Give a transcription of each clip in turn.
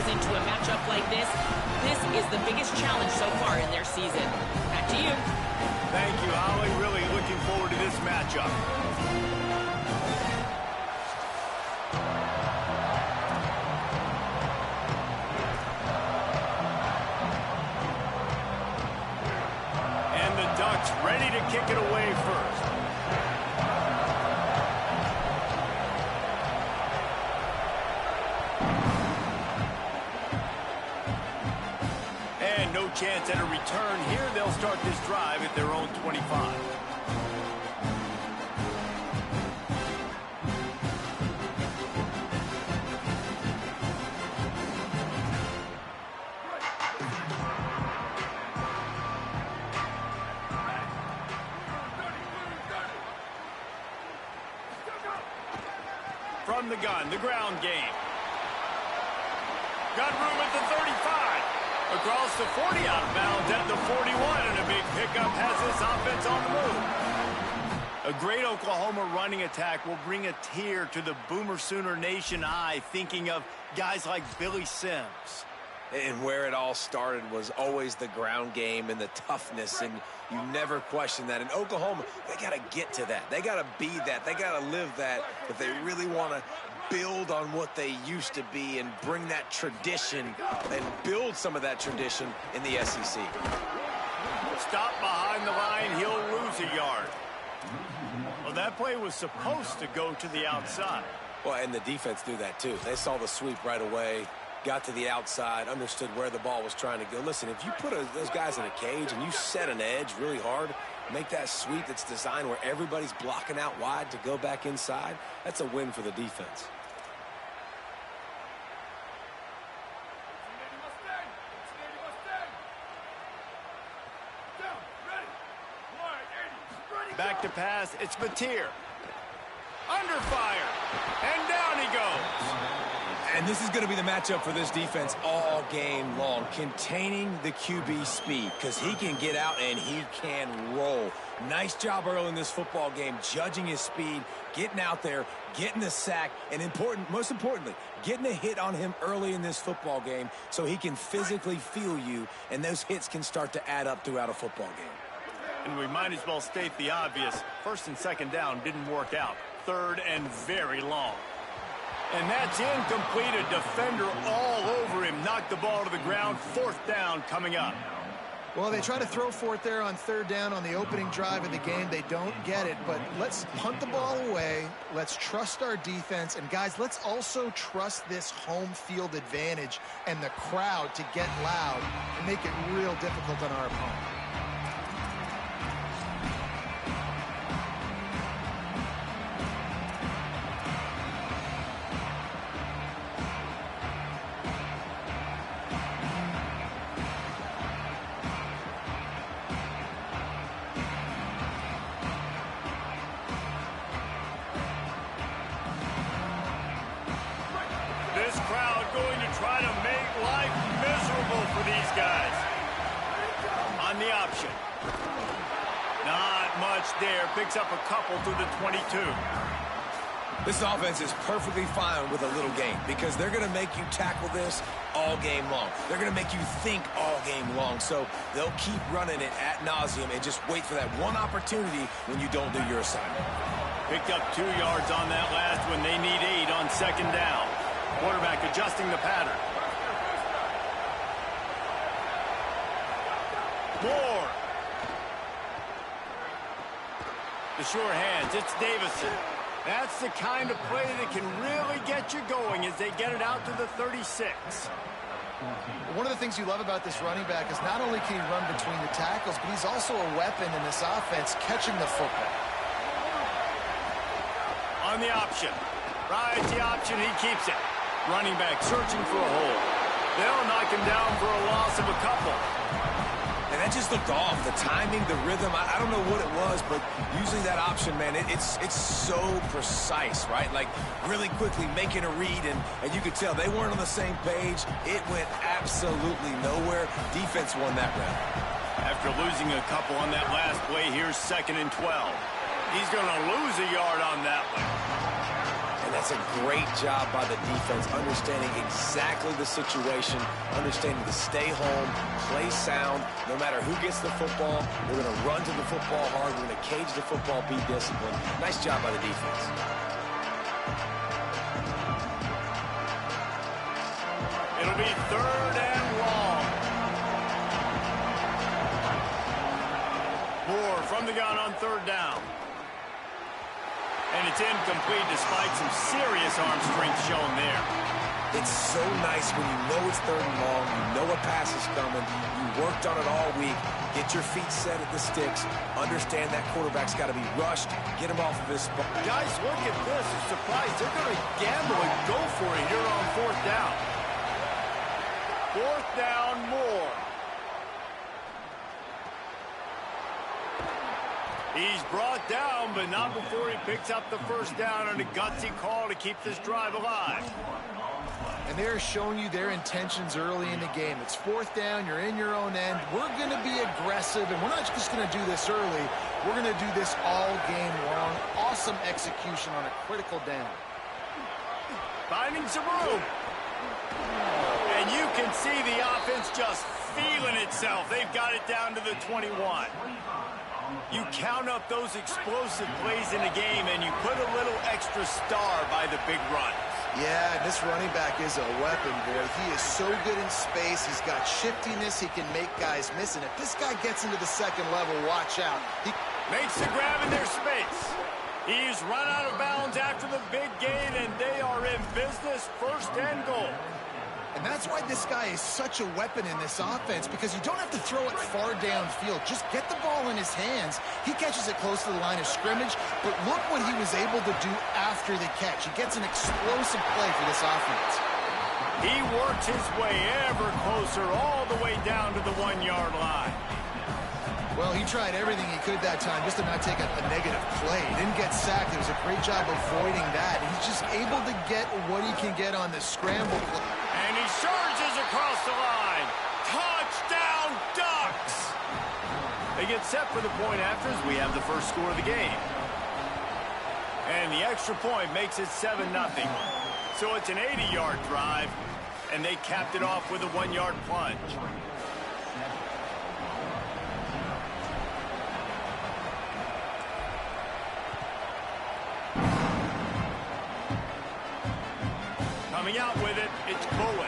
goes into a matchup like this, this is the biggest challenge so far in their season. Back to you. Thank you, Holly. Really looking forward to this matchup. And the Ducks ready to kick it away first. And no chance at a return here. They'll start this drive at their own 25. From the gun, the ground game. Got room at the 35. Across the 40, out of bounds at the 41, and a big pickup has this offense on the move. A great Oklahoma running attack will bring a tear to the Boomer Sooner Nation eye, thinking of guys like Billy Sims. And where it all started was always the ground game and the toughness, and you never question that. In Oklahoma, they got to get to that. They got to be that. They got to live that if they really want to build on what they used to be and bring that tradition and build some of that tradition in the SEC. Stop behind the line, he'll lose a yard. Well, that play was supposed to go to the outside. Well, and the defense knew that too. They saw the sweep right away, got to the outside, understood where the ball was trying to go. Listen, if you put those guys in a cage and you set an edge really hard, make that sweep that's designed where everybody's blocking out wide to go back inside, that's a win for the defense. Back to pass, it's Mateer. Under fire, and down he goes. And this is going to be the matchup for this defense all game long, containing the QB speed, because he can get out and he can roll. Nice job early in this football game, judging his speed, getting out there, getting the sack, and most importantly, getting a hit on him early in this football game so he can physically feel you, and those hits can start to add up throughout a football game. And we might as well state the obvious. First and second down didn't work out. Third and very long. And that's incomplete. A defender all over him. Knocked the ball to the ground. Fourth down coming up. Well, they try to throw for it there on third down on the opening drive of the game. They don't get it, but let's punt the ball away. Let's trust our defense. And, guys, let's also trust this home field advantage and the crowd to get loud and make it real difficult on our opponent. This crowd going to try to make life miserable for these guys. On the option. Not much there. Picks up a couple to the 22. This offense is perfectly fine with a little game because they're going to make you tackle this all game long. They're going to make you think all game long. So they'll keep running it ad nauseum and just wait for that one opportunity when you don't do your assignment. Picked up 2 yards on that last one. They need 8 on second down. Quarterback adjusting the pattern. Moore. The sure hands. It's Davison. That's the kind of play that can really get you going as they get it out to the 36. One of the things you love about this running back is not only can he run between the tackles, but he's also a weapon in this offense catching the football. On the option. Right, the option, he keeps it. Running back searching for a hole. They'll knock him down for a loss of a couple. And that just looked off. The timing, the rhythm, I don't know what it was, but using that option, man, it's so precise, right? Like really quickly making a read, and you could tell they weren't on the same page. It went absolutely nowhere. Defense won that round. After losing a couple on that last play, here's 2nd and 12. He's going to lose a yard on that one. And That's a great job by the defense, understanding exactly the situation, understanding to stay home, play sound. No matter who gets the football, we're going to run to the football hard. We're going to cage the football, be disciplined. Nice job by the defense. It'll be 3rd and long. Moore from the gun on 3rd down. And it's incomplete despite some serious arm strength shown there. It's so nice when you know it's 3rd and long, you know a pass is coming, you worked on it all week, get your feet set at the sticks, understand that quarterback's got to be rushed, get him off of his spot. Guys, look at this. I'm surprised they're going to gamble and go for it here on 4th down. 4th down, Moore. He's brought down, but not before he picks up the 1st down on a gutsy call to keep this drive alive. And they're showing you their intentions early in the game. It's 4th down, you're in your own end. We're going to be aggressive, and we're not just going to do this early. We're going to do this all game long. Awesome execution on a critical down. Finding some room. And you can see the offense just feeling itself. They've got it down to the 21. You count up those explosive plays in a game, and you put a little extra star by the big runs. Yeah, and this running back is a weapon, boy. He is so good in space. He's got shiftiness. He can make guys miss. And if this guy gets into the 2nd level, watch out. He makes the grab in their space. He's run out of bounds after the big gain, and they are in business. 1st and goal. And that's why this guy is such a weapon in this offense, because you don't have to throw it far downfield. Just get the ball in his hands. He catches it close to the line of scrimmage, but look what he was able to do after the catch. He gets an explosive play for this offense. He works his way ever closer all the way down to the 1-yard line. Well, he tried everything he could that time just to not take a negative play. He didn't get sacked. It was a great job avoiding that. He's just able to get what he can get on the scramble play. And he surges across the line. Touchdown, Ducks! They get set for the point after as we have the first score of the game. And the extra point makes it 7-0. So it's an 80-yard drive, and they capped it off with a 1-yard plunge. Coming out with it, it's Bowen.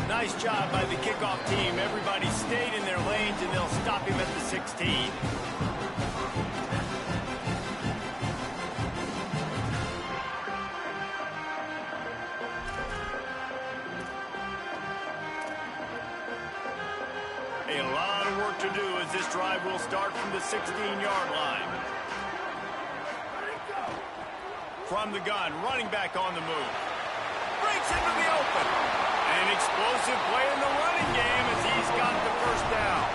Nice job by the kickoff team. Everybody stayed in their lanes, and they'll stop him at the 16. A lot of work to do as this drive will start from the 16-yard line. From the gun, running back on the move. Breaks into the open. An explosive play in the running game as he's got the 1st down.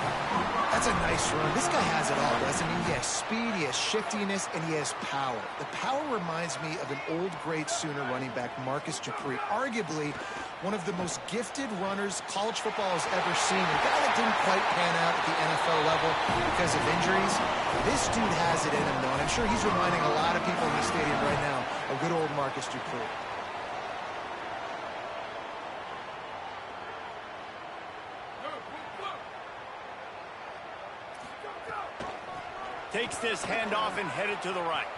That's a nice run. This guy has it all, doesn't he? He has speed, he has shiftiness, and he has power. The power reminds me of an old great Sooner running back, Marcus Dupree. Arguably one of the most gifted runners college football has ever seen. A guy that didn't quite pan out at the NFL level because of injuries. This dude has it in him, though, and I'm sure he's reminding a lot of people in the stadium right now of good old Marcus Dupree. Takes this handoff and headed to the right.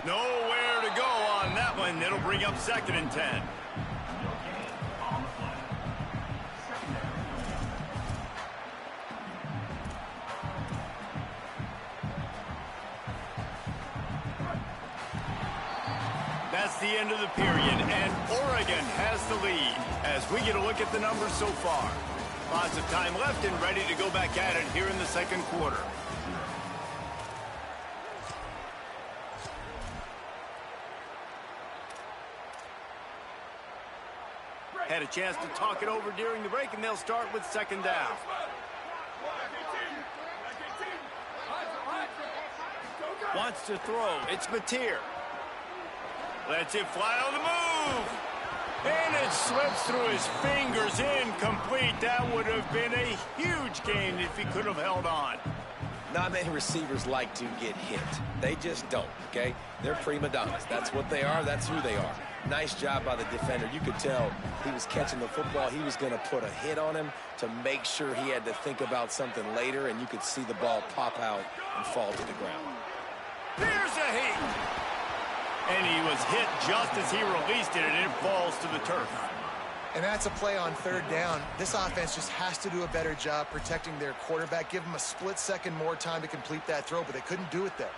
Nowhere to go on that one. It'll bring up 2nd and 10. That's the end of the period, and Oregon has the lead as we get a look at the numbers so far. Lots of time left and ready to go back at it here in the 2nd quarter. Had a chance to talk it over during the break, and they'll start with 2nd down. Wants to throw. It's Mateer. Lets it fly on the move. And it slips through his fingers. Incomplete. That would have been a huge gain if he could have held on. Not many receivers like to get hit. They just don't, okay? They're prima donnas. That's what they are. That's who they are. Nice job by the defender. You could tell he was catching the football. He was going to put a hit on him to make sure he had to think about something later, and you could see the ball pop out and fall to the ground. Here's a hit. And he was hit just as he released it, and it falls to the turf. And that's a play on third down. This offense just has to do a better job protecting their quarterback. Give him a split second more time to complete that throw, but they couldn't do it there.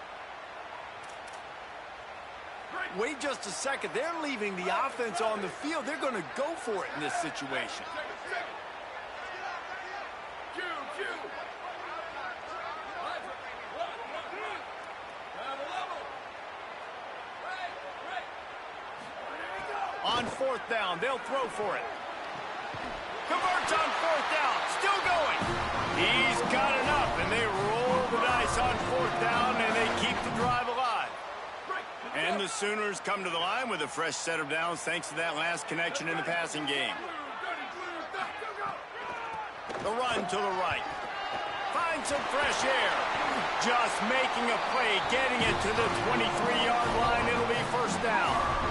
Wait just a second. They're leaving the offense on the field. They're going to go for it in this situation. On fourth down, they'll throw for it. Converts on fourth down, still going. He's got enough, and they roll the dice on fourth down, and they keep the drive alive. And the Sooners come to the line with a fresh set of downs thanks to that last connection in the passing game. The run to the right. Find some fresh air. Just making a play, getting it to the 23-yard line. It'll be first down.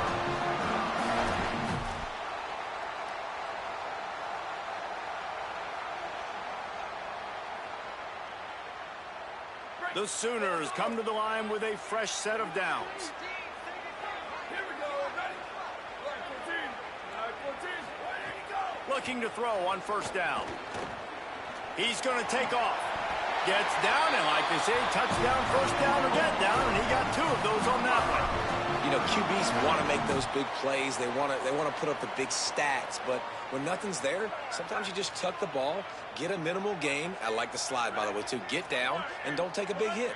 The Sooners come to the line with a fresh set of downs. Looking to throw on first down. He's going to take off. Gets down, and like they say, touchdown, first down, or get down, and he got 2 of those on that one. You know, QBs want to make those big plays. They want to put up the big stats, but when nothing's there, sometimes you just tuck the ball, get a minimal gain. I like the slide, by the way, too. Get down and don't take a big hit.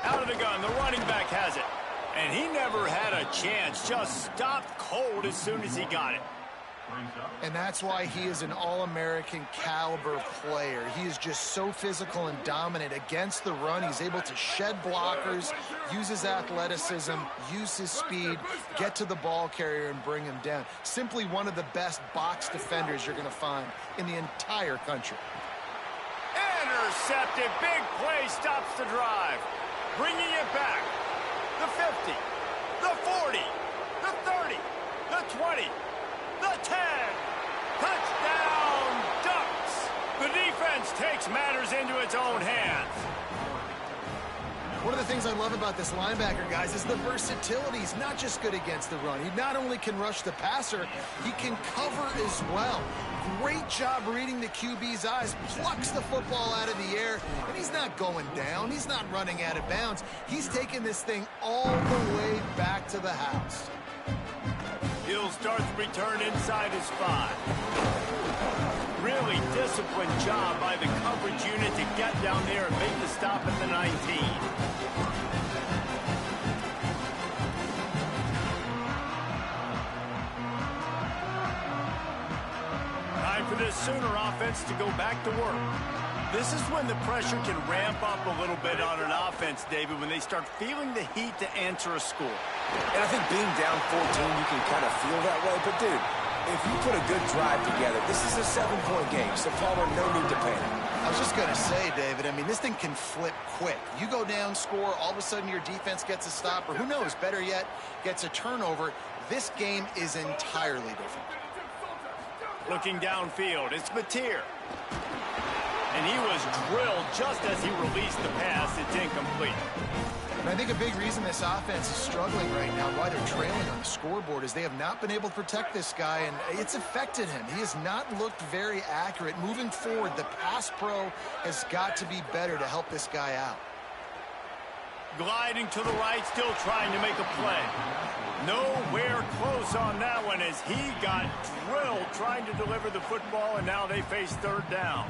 Out of the gun, the running back has it. And he never had a chance, just stopped cold as soon as he got it. And that's why he is an all-American caliber player. He is just so physical and dominant against the run. He's able to shed blockers, use his athleticism, use his speed, get to the ball carrier and bring him down. Simply one of the best box defenders you're going to find in the entire country. Intercepted. Big play stops the drive. Bringing it back. The 50. The 40. The 30. The 20. The 10. Touchdown, Ducks. The defense takes matters into its own hands. One of the things I love about this linebacker, guys, is the versatility. He's not just good against the run. He not only can rush the passer, he can cover as well. Great job reading the QB's eyes, plucks the football out of the air, and he's not going down. He's not running out of bounds. He's taking this thing all the way back to the house. He'll start the return inside his 5. Really disciplined job by the coverage unit to get down there and make the stop at the 19. Time for this Sooner offense to go back to work. This is when the pressure can ramp up a little bit on an offense, David, when they start feeling the heat to answer a score. And I think being down 14, you can kind of feel that way. But, dude, if you put a good drive together, this is a 7-point game. So, Palmer, no need to panic. I was just going to say, David, I mean, this thing can flip quick. You go down, score, all of a sudden your defense gets a stop, or who knows, better yet, gets a turnover. This game is entirely different. Looking downfield, it's Mateer. And he was drilled just as he released the pass. It's incomplete. And I think a big reason this offense is struggling right now, why they're trailing on the scoreboard, is they have not been able to protect this guy, and it's affected him. He has not looked very accurate. Moving forward, the pass pro has got to be better to help this guy out. Gliding to the right, still trying to make a play. Nowhere close on that one as he got drilled trying to deliver the football, and now they face third down.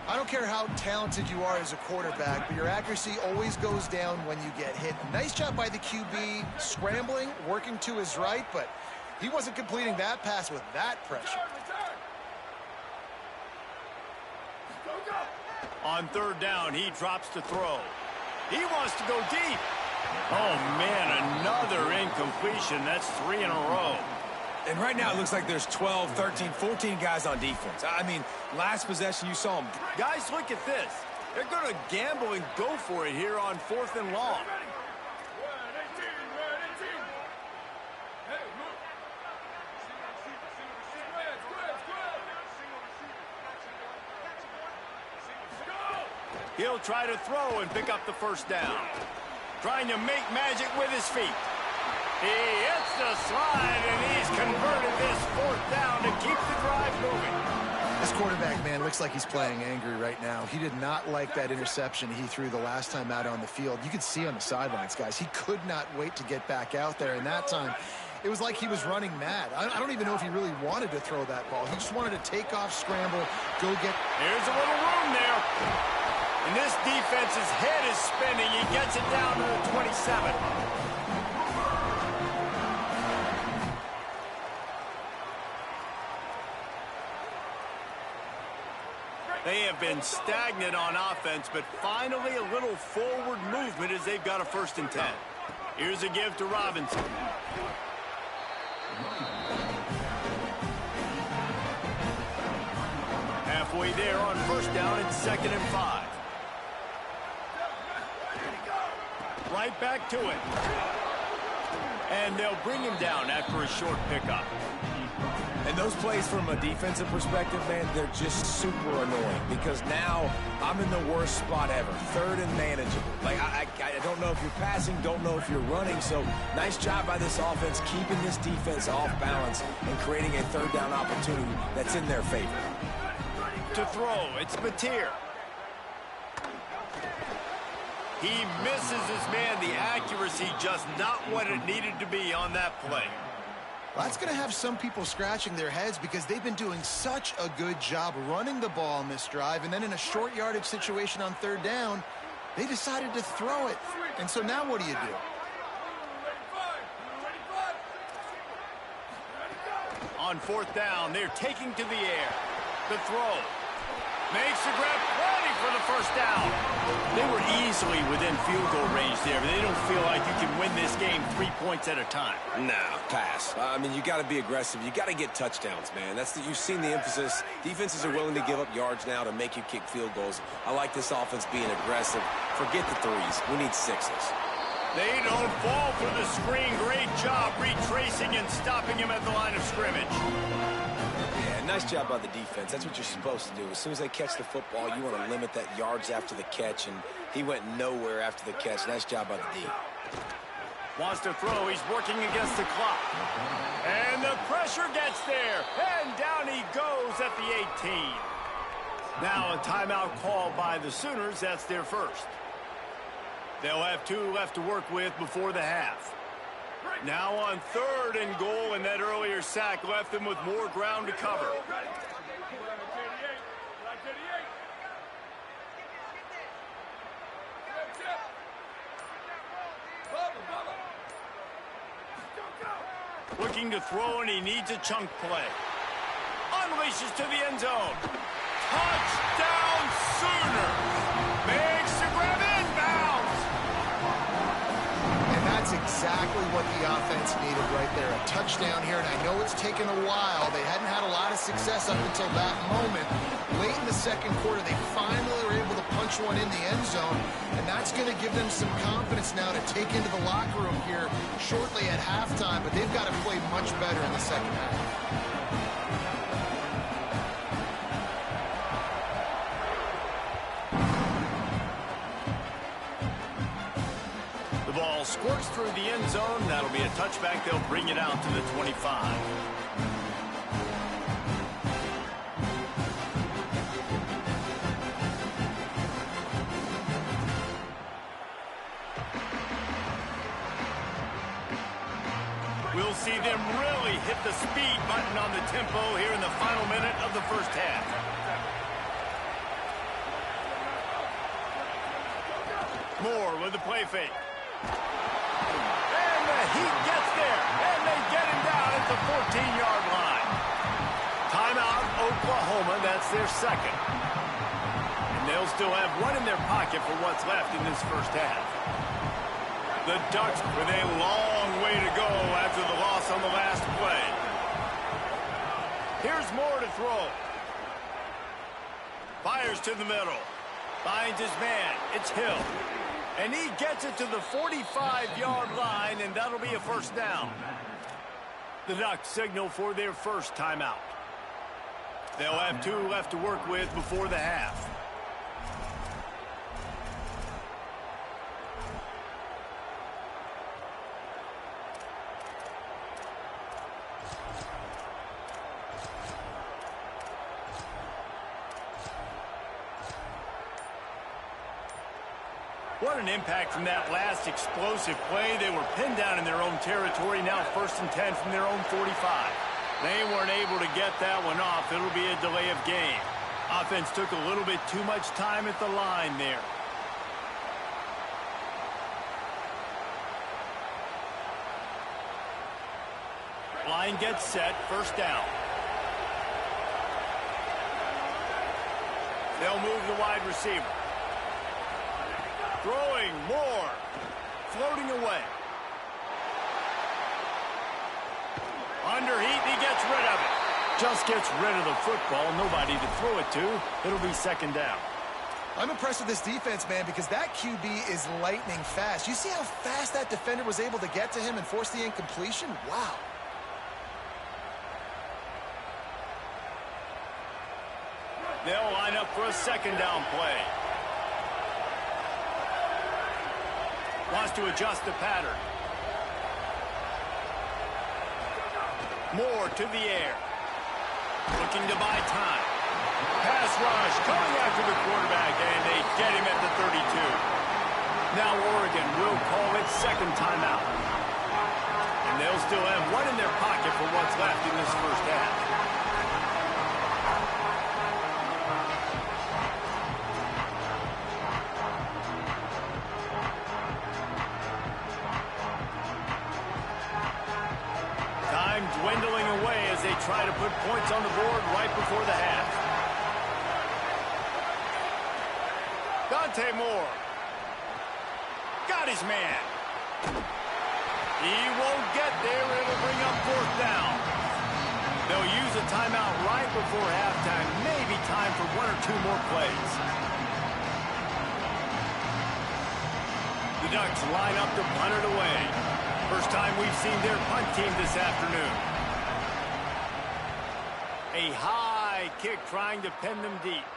I don't care how talented you are as a quarterback, but your accuracy always goes down when you get hit. Nice job by the QB, scrambling, working to his right, but he wasn't completing that pass with that pressure. On third down, he drops to throw. He wants to go deep. Oh, man, another incompletion. That's 3 in a row. And right now it looks like there's 12, 13, 14 guys on defense. I mean, last possession you saw them. Guys, look at this. They're going to gamble and go for it here on 4th and long. He'll try to throw and pick up the first down. Trying to make magic with his feet. He hits the slide, and he's converted this 4th down to keep the drive moving. This quarterback, man, looks like he's playing angry right now. He did not like that interception he threw the last time out on the field. You could see on the sidelines, guys, he could not wait to get back out there. And that time, it was like he was running mad. I don't even know if he really wanted to throw that ball. He just wanted to take off, scramble, go get... Here's a little room there. And this defense's head is spinning. He gets it down to the 27. They have been stagnant on offense, but finally a little forward movement as they've got a 1st and 10. Here's a give to Robinson. Halfway there on 1st down, it's 2nd and 5. Right back to it. And they'll bring him down after a short pickup. And those plays from a defensive perspective, man, they're just super annoying because now I'm in the worst spot ever. 3rd and manageable. Like, I don't know if you're passing, don't know if you're running. So nice job by this offense keeping this defense off balance and creating a 3rd down opportunity that's in their favor. To throw, it's Mateer. He misses his man. The accuracy just not what it needed to be on that play. Well, that's going to have some people scratching their heads because they've been doing such a good job running the ball in this drive. And then in a short yardage situation on 3rd down, they decided to throw it. And so now what do you do? On 4th down, they're taking to the air. The throw. Makes the grab, ready for the 1st down. They were easily within field goal range there, but they don't feel like you can win this game 3 points at a time. No, pass. I mean, you got to be aggressive. You got to get touchdowns, man. You've seen the emphasis. Defenses are willing to give up yards now to make you kick field goals. I like this offense being aggressive. Forget the 3s. We need 6s. They don't fall for the screen. Great job retracing and stopping him at the line of scrimmage. Nice job by the defense. That's what you're supposed to do. As soon as they catch the football, you want to limit that yards after the catch, and he went nowhere after the catch. Nice job by the D. Wants to throw. He's working against the clock. And the pressure gets there. And down he goes at the 18. Now a timeout call by the Sooners. That's their 1st. They'll have 2 left to work with before the half. Now on 3rd and goal, and that earlier sack left them with more ground to cover. Looking to throw, and he needs a chunk play. Unleashes to the end zone. Touchdown Sooners! Makes the grab inbounds! And that's exactly what the offense needed right there. A touchdown here, and I know it's taken a while. They hadn't had a lot of success up until that moment. Late in the 2nd quarter, they finally were able to punch one in the end zone, and that's going to give them some confidence now to take into the locker room here shortly at halftime, but they've got to play much better in the 2nd half. The ball squirts through the end zone. That'll be a touchback. They'll bring it out to the 25. We'll see them really hit the speed button on the tempo here in the final minute of the 1st half. Moore with the play fake. And the heat gets there. And they get him down at the 14-yard line. Timeout, Oklahoma. That's their 2nd. And they'll still have one in their pocket for what's left in this 1st half. The Ducks with a long way to go after the loss on the last play. Here's Moore to throw. Fires to the middle. Finds his man. It's Hill. And he gets it to the 45-yard line, and that'll be a first down. The Ducks signal for their first timeout. They'll have 2 left to work with before the half. What an impact from that last explosive play. They were pinned down in their own territory, now 1st and 10 from their own 45. They weren't able to get that one off. It'll be a delay of game. Offense took a little bit too much time at the line there. Line gets set, first down. They'll move the wide receiver. Throwing, Moore. Floating away. Underheat, he gets rid of it. Just gets rid of the football. Nobody to throw it to. It'll be second down. I'm impressed with this defense, man, because that QB is lightning fast. You see how fast that defender was able to get to him and force the incompletion? Wow. They'll line up for a second down play. Wants to adjust the pattern. Moore to the air. Looking to buy time. Pass rush coming after the quarterback, and they get him at the 32. Now Oregon will call it second timeout. And they'll still have one in their pocket for what's left in this first half. Dwindling away as they try to put points on the board right before the half. Dante Moore. Got his man. He won't get there. It'll bring up fourth down. They'll use a timeout right before halftime. Maybe time for 1 or 2 more plays. The Ducks line up to punt it away. First time we've seen their punt team this afternoon. A high kick trying to pin them deep.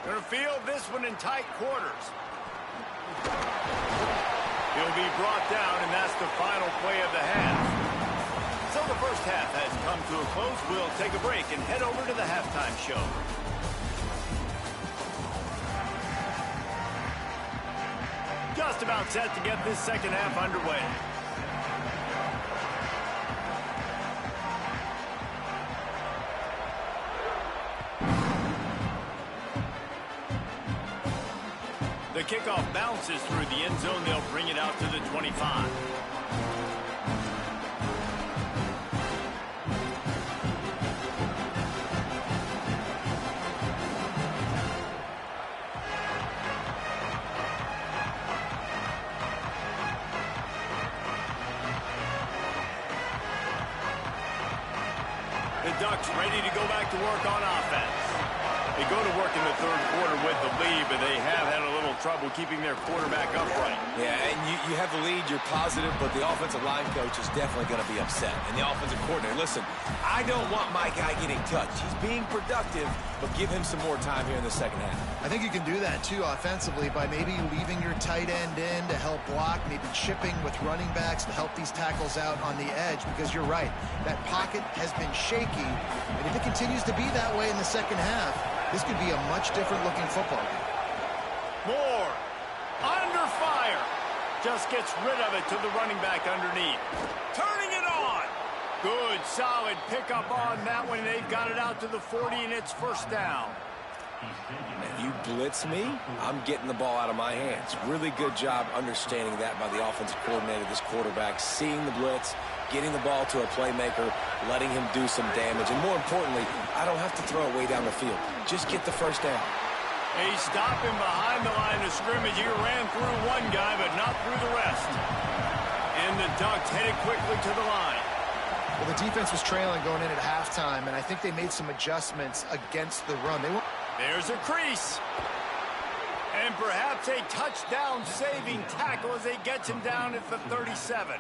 Gonna field this one in tight quarters. He'll be brought down, and that's the final play of the half. So the first half has come to a close. We'll take a break and head over to the halftime show. Just about set to get this second half underway. The kickoff bounces through the end zone. They'll bring it out to the 25. The Ducks ready to go back to work on offense. They go to work in the third quarter with the lead, but they have had a little trouble keeping their quarterback upright. Yeah, and you have the lead, you're positive, but the offensive line coach is definitely going to be upset. And the offensive coordinator, listen, I don't want my guy getting touched. He's being productive, but give him some more time here in the second half. I think you can do that, too, offensively, by maybe leaving your tight end in to help block, maybe chipping with running backs to help these tackles out on the edge, because you're right, that pocket has been shaky, and if it continues to be that way in the second half, this could be a much different-looking football game. Moore, under fire, just gets rid of it to the running back underneath. Turning it on. Good, solid pickup on that one. They've got it out to the 40, and it's first down. If you blitz me, I'm getting the ball out of my hands. Really good job understanding that by the offensive coordinator, this quarterback, seeing the blitz, getting the ball to a playmaker, letting him do some damage. And more importantly, I don't have to throw it way down the field. Just get the first down. He's stopping behind the line of scrimmage. He ran through one guy, but not through the rest. And the Ducks headed quickly to the line. Well, the defense was trailing going in at halftime, and I think they made some adjustments against the run. There's a crease. And perhaps a touchdown-saving tackle as they get him down at the 37.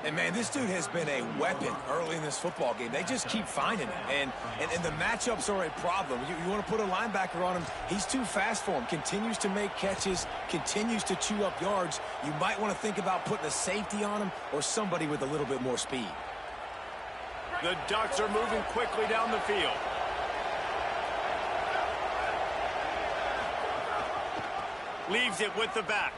And, man, this dude has been a weapon early in this football game. They just keep finding him. And the matchups are a problem. You want to put a linebacker on him, he's too fast for him. Continues to make catches, continues to chew up yards. You might want to think about putting a safety on him or somebody with a little bit more speed. The Ducks are moving quickly down the field. Leaves it with the back.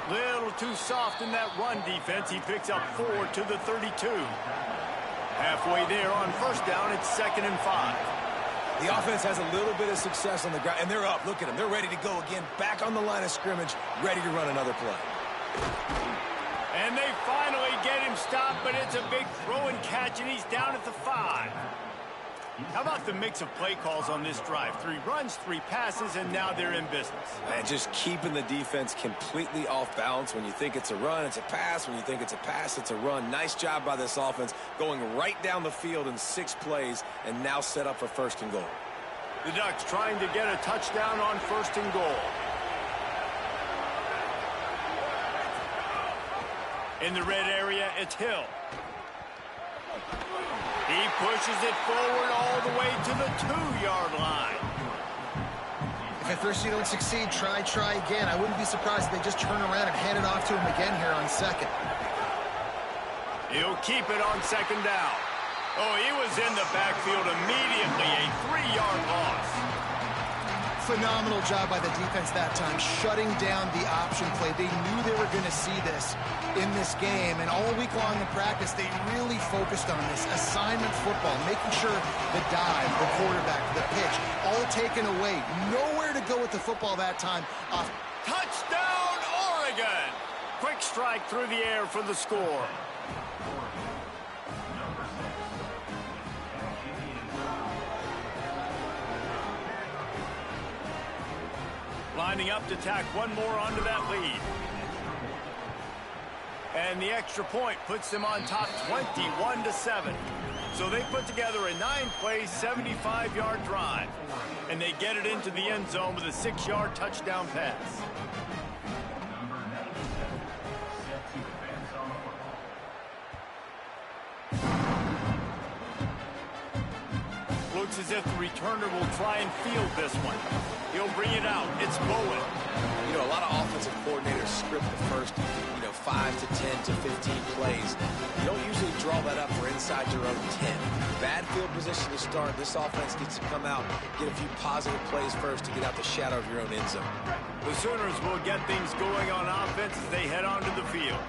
Little too soft in that run defense. He picks up 4 to the 32. Halfway there on first down, it's 2nd and 5. The offense has a little bit of success on the ground, and they're up. Look at them. They're ready to go again. Back on the line of scrimmage, ready to run another play. And they finally get him stopped, but it's a big throw and catch, and he's down at the 5. How about the mix of play calls on this drive? 3 runs, 3 passes, and now they're in business. Man, just keeping the defense completely off balance. When you think it's a run, it's a pass. When you think it's a pass, it's a run. Nice job by this offense going right down the field in 6 plays and now set up for 1st and goal. The Ducks trying to get a touchdown on 1st and goal. In the red area, it's Hill. He pushes it forward all the way to the 2-yard line. If at first you don't succeed, try again. I wouldn't be surprised if they just turn around and hand it off to him again here on 2nd. He'll keep it on 2nd down. Oh, he was in the backfield immediately. A 3-yard loss. Phenomenal job by the defense that time, shutting down the option play. They knew they were going to see this in this game, and all week long in practice, they really focused on this assignment football, making sure the dive, the quarterback, the pitch, all taken away. Nowhere to go with the football that time. Touchdown, Oregon! Quick strike through the air for the score. Lining up to tack one more onto that lead. And the extra point puts them on top 21-7. So they put together a 9-play, 75-yard drive. And they get it into the end zone with a 6-yard touchdown pass. Looks as if the returner will try and field this one. He'll bring it out. It's Bowen. You know, a lot of offensive coordinators script the first, 5 to 10 to 15 plays. You don't usually draw that up for inside your own 10. Bad field position to start. This offense gets to come out, get a few positive plays first to get out the shadow of your own end zone. The Sooners will get things going on offense as they head onto the field.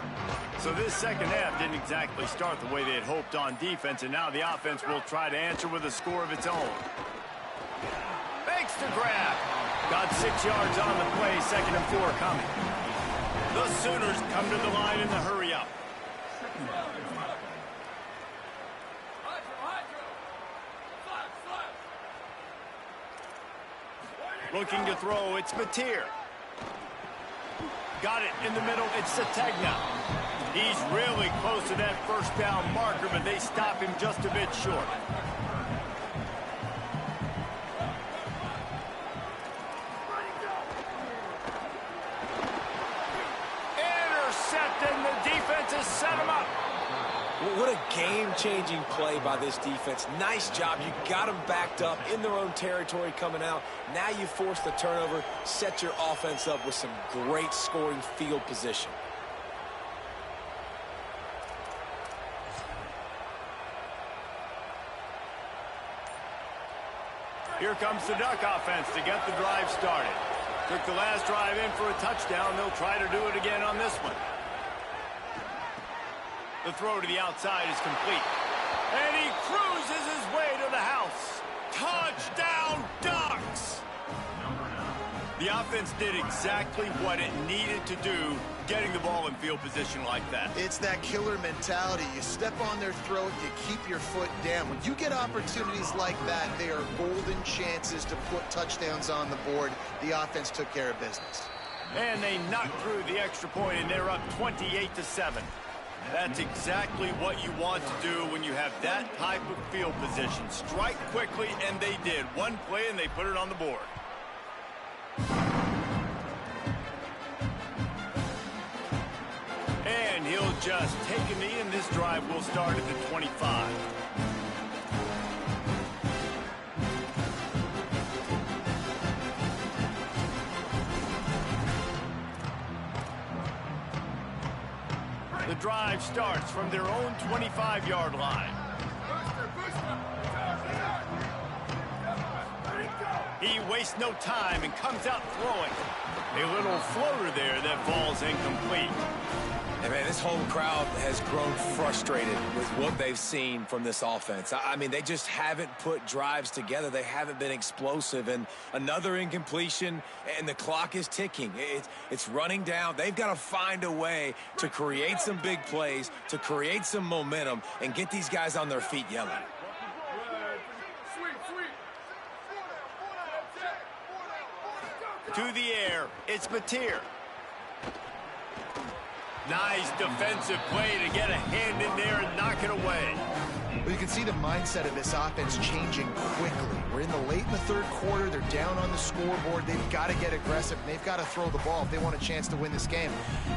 So this second half didn't exactly start the way they had hoped on defense, and now the offense will try to answer with a score of its own. Makes the grab. Got 6 yards on the play, 2nd and 4 coming. The Sooners come to the line in the hurry-up. Looking to throw, it's Mateer. Got it in the middle, it's Sategna. He's really close to that first down marker, but they stop him just a bit short. Intercepted, and the defense has set him up. What a game-changing play by this defense. Nice job. You got them backed up in their own territory coming out. Now you force the turnover, set your offense up with some great scoring field position. Here comes the Duck offense to get the drive started. Took the last drive in for a touchdown. They'll try to do it again on this one. The throw to the outside is complete. And he cruises his way to the house. Touchdown, Ducks! The offense did exactly what it needed to do, getting the ball in field position like that. It's that killer mentality. You step on their throat, you keep your foot down. When you get opportunities like that, they are golden chances to put touchdowns on the board. The offense took care of business. And they knocked through the extra point, and they're up 28-7. That's exactly what you want to do when you have that type of field position. Strike quickly, and they did. One play, and they put it on the board. And he'll just take a knee, and this drive will start at the 25. The drive starts from their own 25-yard line. He wastes no time and comes out throwing. A little floater there that falls incomplete. Hey, man, this whole crowd has grown frustrated with what they've seen from this offense. I mean, they just haven't put drives together. They haven't been explosive. And another incompletion, and the clock is ticking. It's running down. They've got to find a way to create some big plays, to create some momentum, and get these guys on their feet yelling. To the air, it's Mateer. Nice defensive play to get a hand in there and knock it away. Well, you can see the mindset of this offense changing quickly. We're in the late in the third quarter. They're down on the scoreboard. They've got to get aggressive, and they've got to throw the ball if they want a chance to win this game.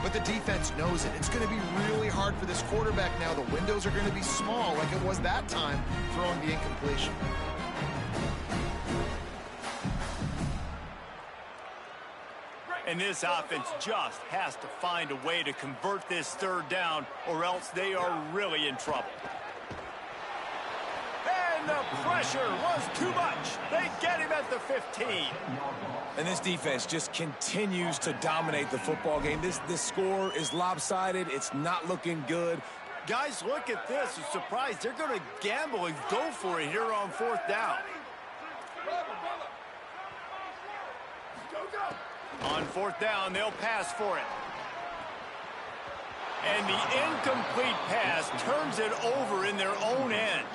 But the defense knows it. It's going to be really hard for this quarterback now. The windows are going to be small like it was that time throwing the incompletion. And this offense just has to find a way to convert this third down, or else they are really in trouble. And the pressure was too much. They get him at the 15. And this defense just continues to dominate the football game. This score is lopsided. It's not looking good. Guys, look at this. I'm surprised they're going to gamble and go for it here on fourth down. On fourth down, they'll pass for it. And the incomplete pass turns it over in their own end.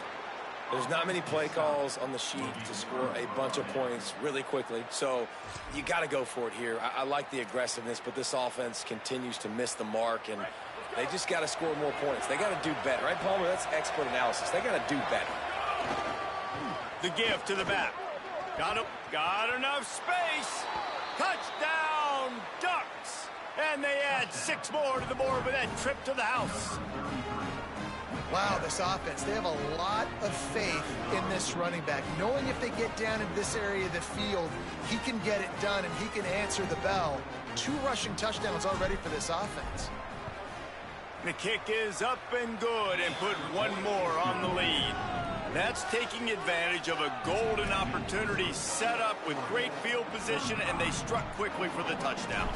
There's not many play calls on the sheet to score a bunch of points really quickly, so you got to go for it here. I like the aggressiveness, but this offense continues to miss the mark, and they just got to score more points. They got to do better, right, Palmer? That's expert analysis. They got to do better. The give to the back. Got enough space. Touchdown, Ducks! And they add 6 more to the board with that trip to the house. Wow, this offense, they have a lot of faith in this running back, knowing if they get down into this area of the field, he can get it done and he can answer the bell. 2 rushing touchdowns already for this offense. The kick is up and good, and put 1 more on the lead. That's taking advantage of a golden opportunity set up with great field position, and they struck quickly for the touchdown.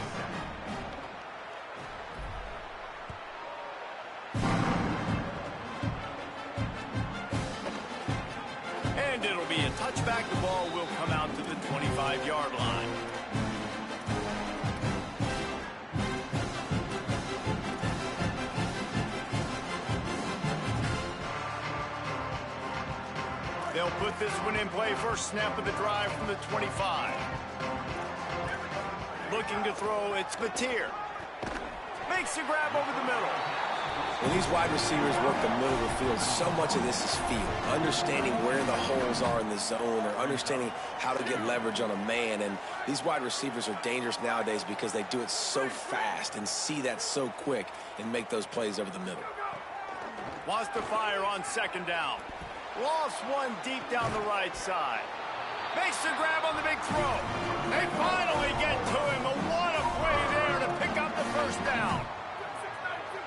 And it'll be a touchback. The ball will come out to the 25-yard line. They'll put this one in play. First snap of the drive from the 25. Looking to throw, it's Mateer. Makes the grab over the middle. When these wide receivers work the middle of the field, so much of this is feel. Understanding where the holes are in the zone, or understanding how to get leverage on a man. And these wide receivers are dangerous nowadays because they do it so fast and see that so quick and make those plays over the middle. Wants to fire on second down. Lost one deep down the right side. Makes the grab on the big throw. They finally get to him. What a play there to pick up the first down.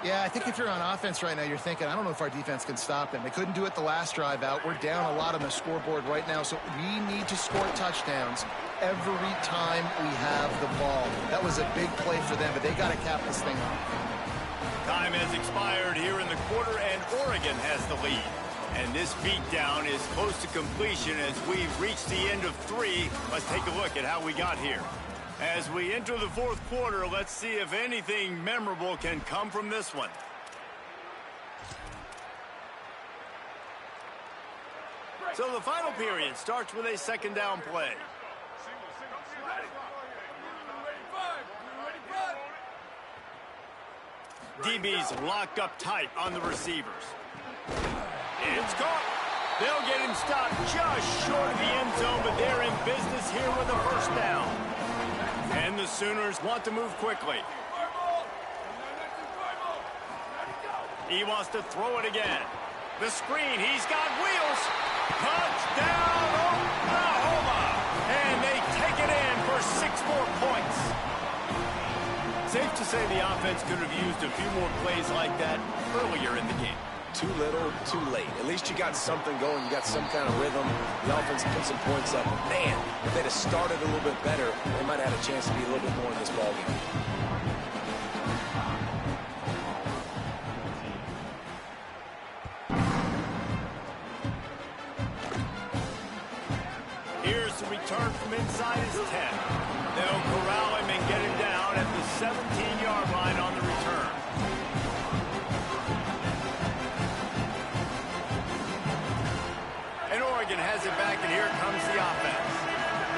Yeah, I think if you're on offense right now, you're thinking, I don't know if our defense can stop him. They couldn't do it the last drive out. We're down a lot on the scoreboard right now, so we need to score touchdowns every time we have the ball. That was a big play for them, but they got to cap this thing off. Time has expired here in the quarter, and Oregon has the lead. And this beatdown is close to completion as we've reached the end of 3. Let's take a look at how we got here. As we enter the fourth quarter, let's see if anything memorable can come from this one. So the final period starts with a second down play. DB's locked up tight on the receivers. It's caught. They'll get him stopped just short of the end zone, but they're in business here with a first down. And the Sooners want to move quickly. He wants to throw it again. The screen, he's got wheels. Touchdown, Oklahoma! And they take it in for 6 more points. Safe to say the offense could have used a few more plays like that earlier in the game. Too little, too late. At least you got something going. You got some kind of rhythm. The offense put some points up. Man, if they'd have started a little bit better, they might have had a chance to be a little bit more in this ballgame. Here's the return from inside his 10. They'll corral him and get him down at the 17-yard line on the return. And Oregon has it back, and here comes the offense.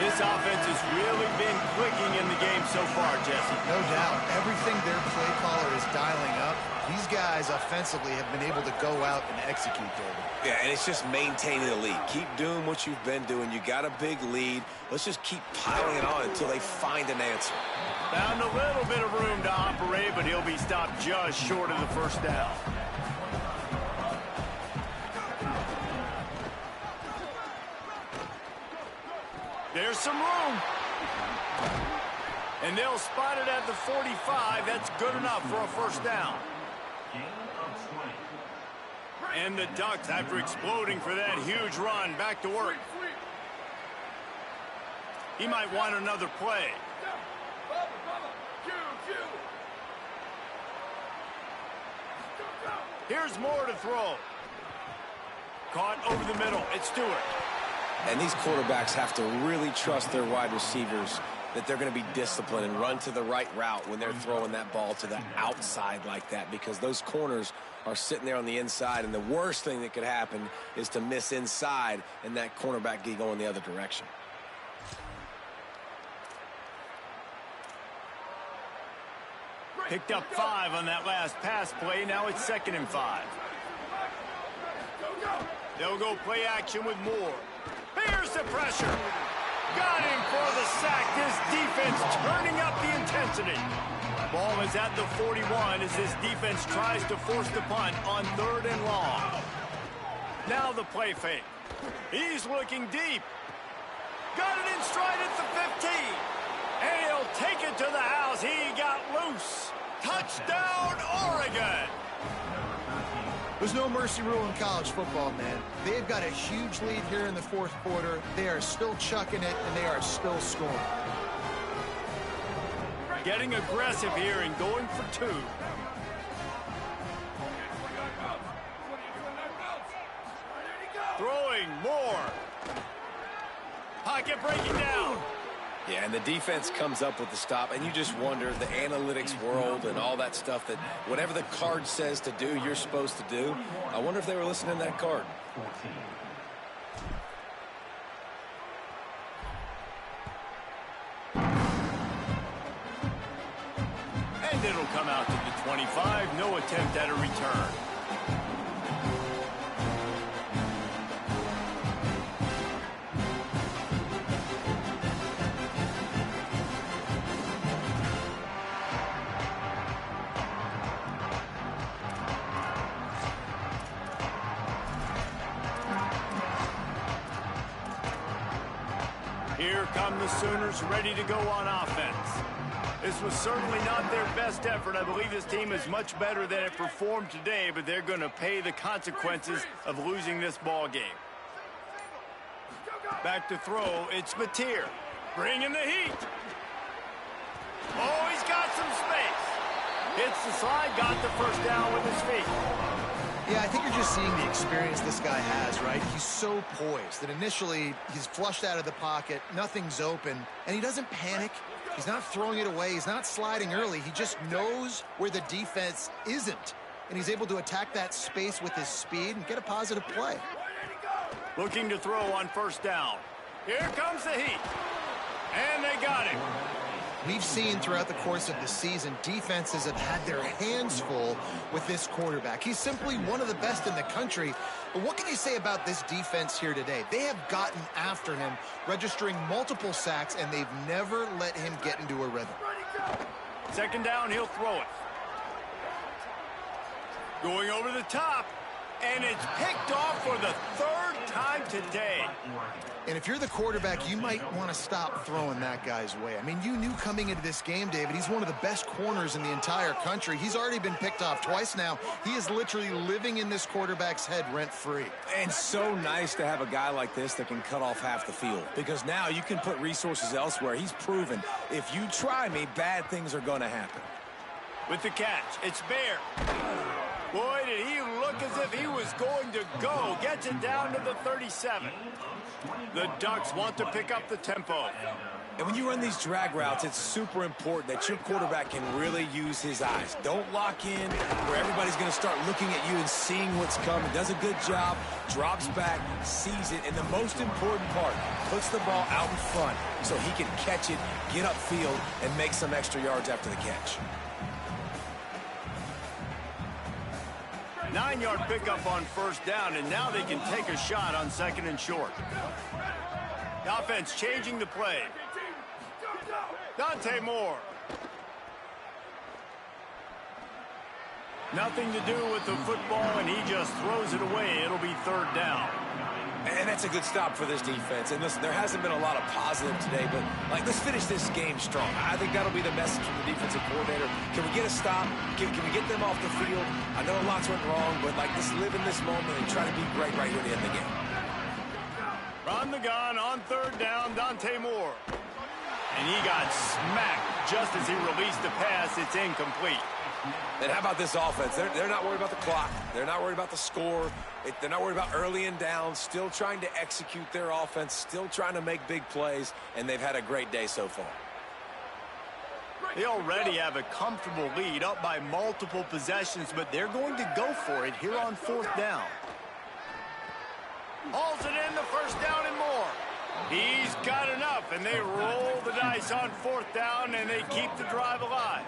This offense has really been clicking in the game so far, Jesse. No doubt. Everything their play caller is dialing up, these guys offensively have been able to go out and execute, David. Yeah, and it's just maintaining the lead. Keep doing what you've been doing. You got a big lead. Let's just keep piling it on until they find an answer. Found a little bit of room to operate, but he'll be stopped just short of the first down. There's some room. And they'll spot it at the 45. That's good enough for a first down. And the Ducks, after exploding for that huge run, back to work. He might want another play. Here's more to throw. Caught over the middle. It's Stewart. And these quarterbacks have to really trust their wide receivers that they're going to be disciplined and run to the right route when they're throwing that ball to the outside like that, because those corners are sitting there on the inside, and the worst thing that could happen is to miss inside and that cornerback get going the other direction. Picked up 5 on that last pass play. Now it's 2nd and 5. They'll go play action with Moore. Here's the pressure. Got him for the sack. This defense turning up the intensity. Ball is at the 41 as this defense tries to force the punt on 3rd and long. Now the play fake. He's looking deep. Got it in stride at the 15. And he'll take it to the house. He got loose. Touchdown, Oregon. There's no mercy rule in college football, man. They've got a huge lead here in the 4th quarter. They are still chucking it, and they are still scoring. Getting aggressive here and going for 2. Throwing more. Pocket breaking down. Yeah, and the defense comes up with the stop, and you just wonder, the analytics world and all that stuff, that whatever the card says to do, you're supposed to do. I wonder if they were listening to that card. And it'll come out to the 25. No attempt at a return. Here come the Sooners, ready to go on offense. This was certainly not their best effort. I believe this team is much better than it performed today, but they're going to pay the consequences of losing this ball game. Back to throw, it's Mateer. Bringing the heat. Oh, he's got some space. Hits the slide, got the first down with his feet. Yeah, I think you're just seeing the experience this guy has, right? He's so poised that initially he's flushed out of the pocket, nothing's open, and he doesn't panic. He's not throwing it away. He's not sliding early. He just knows where the defense isn't, and he's able to attack that space with his speed and get a positive play. Looking to throw on first down. Here comes the heat. And they got him. We've seen throughout the course of the season, defenses have had their hands full with this quarterback. He's simply one of the best in the country. But what can you say about this defense here today? They have gotten after him, registering multiple sacks, and they've never let him get into a rhythm. Second down, he'll throw it. Going over the top, and it's picked off for the third time today. And if you're the quarterback, you might want to stop throwing that guy's way. I mean, you knew coming into this game, David, he's one of the best corners in the entire country. He's already been picked off twice now. He is literally living in this quarterback's head rent-free. And so nice to have a guy like this that can cut off half the field, because now you can put resources elsewhere. He's proven if you try me, bad things are going to happen. With the catch, it's Bear. Boy, did he look as if he was going to go. Gets it down to the 37. The Ducks want to pick up the tempo. And when you run these drag routes, it's super important that your quarterback can really use his eyes. Don't lock in where everybody's going to start looking at you and seeing what's coming. Does a good job, drops back, sees it, and the most important part, puts the ball out in front so he can catch it, get upfield, and make some extra yards after the catch. 9-yard pickup on first down, and now they can take a shot on second and short. The offense changing the play. Dante Moore. Nothing to do with the football, and he just throws it away. It'll be third down. And that's a good stop for this defense. And listen, there hasn't been a lot of positive today, but let's finish this game strong. I think that'll be the message from the defensive coordinator. Can we get a stop? Can we get them off the field? I know lots went wrong, but let's live in this moment and try to be great right here to end the game. From the gun on third down, Dante Moore. And he got smacked just as he released the pass. It's incomplete. And how about this offense? They're not worried about the clock. They're not worried about the score. They're not worried about early and down. Still trying to execute their offense. Still trying to make big plays. And they've had a great day so far. They already have a comfortable lead, up by multiple possessions, but they're going to go for it here on fourth down. Hauls it in, the first down and more. He's got enough, and they roll the dice on fourth down, and they keep the drive alive.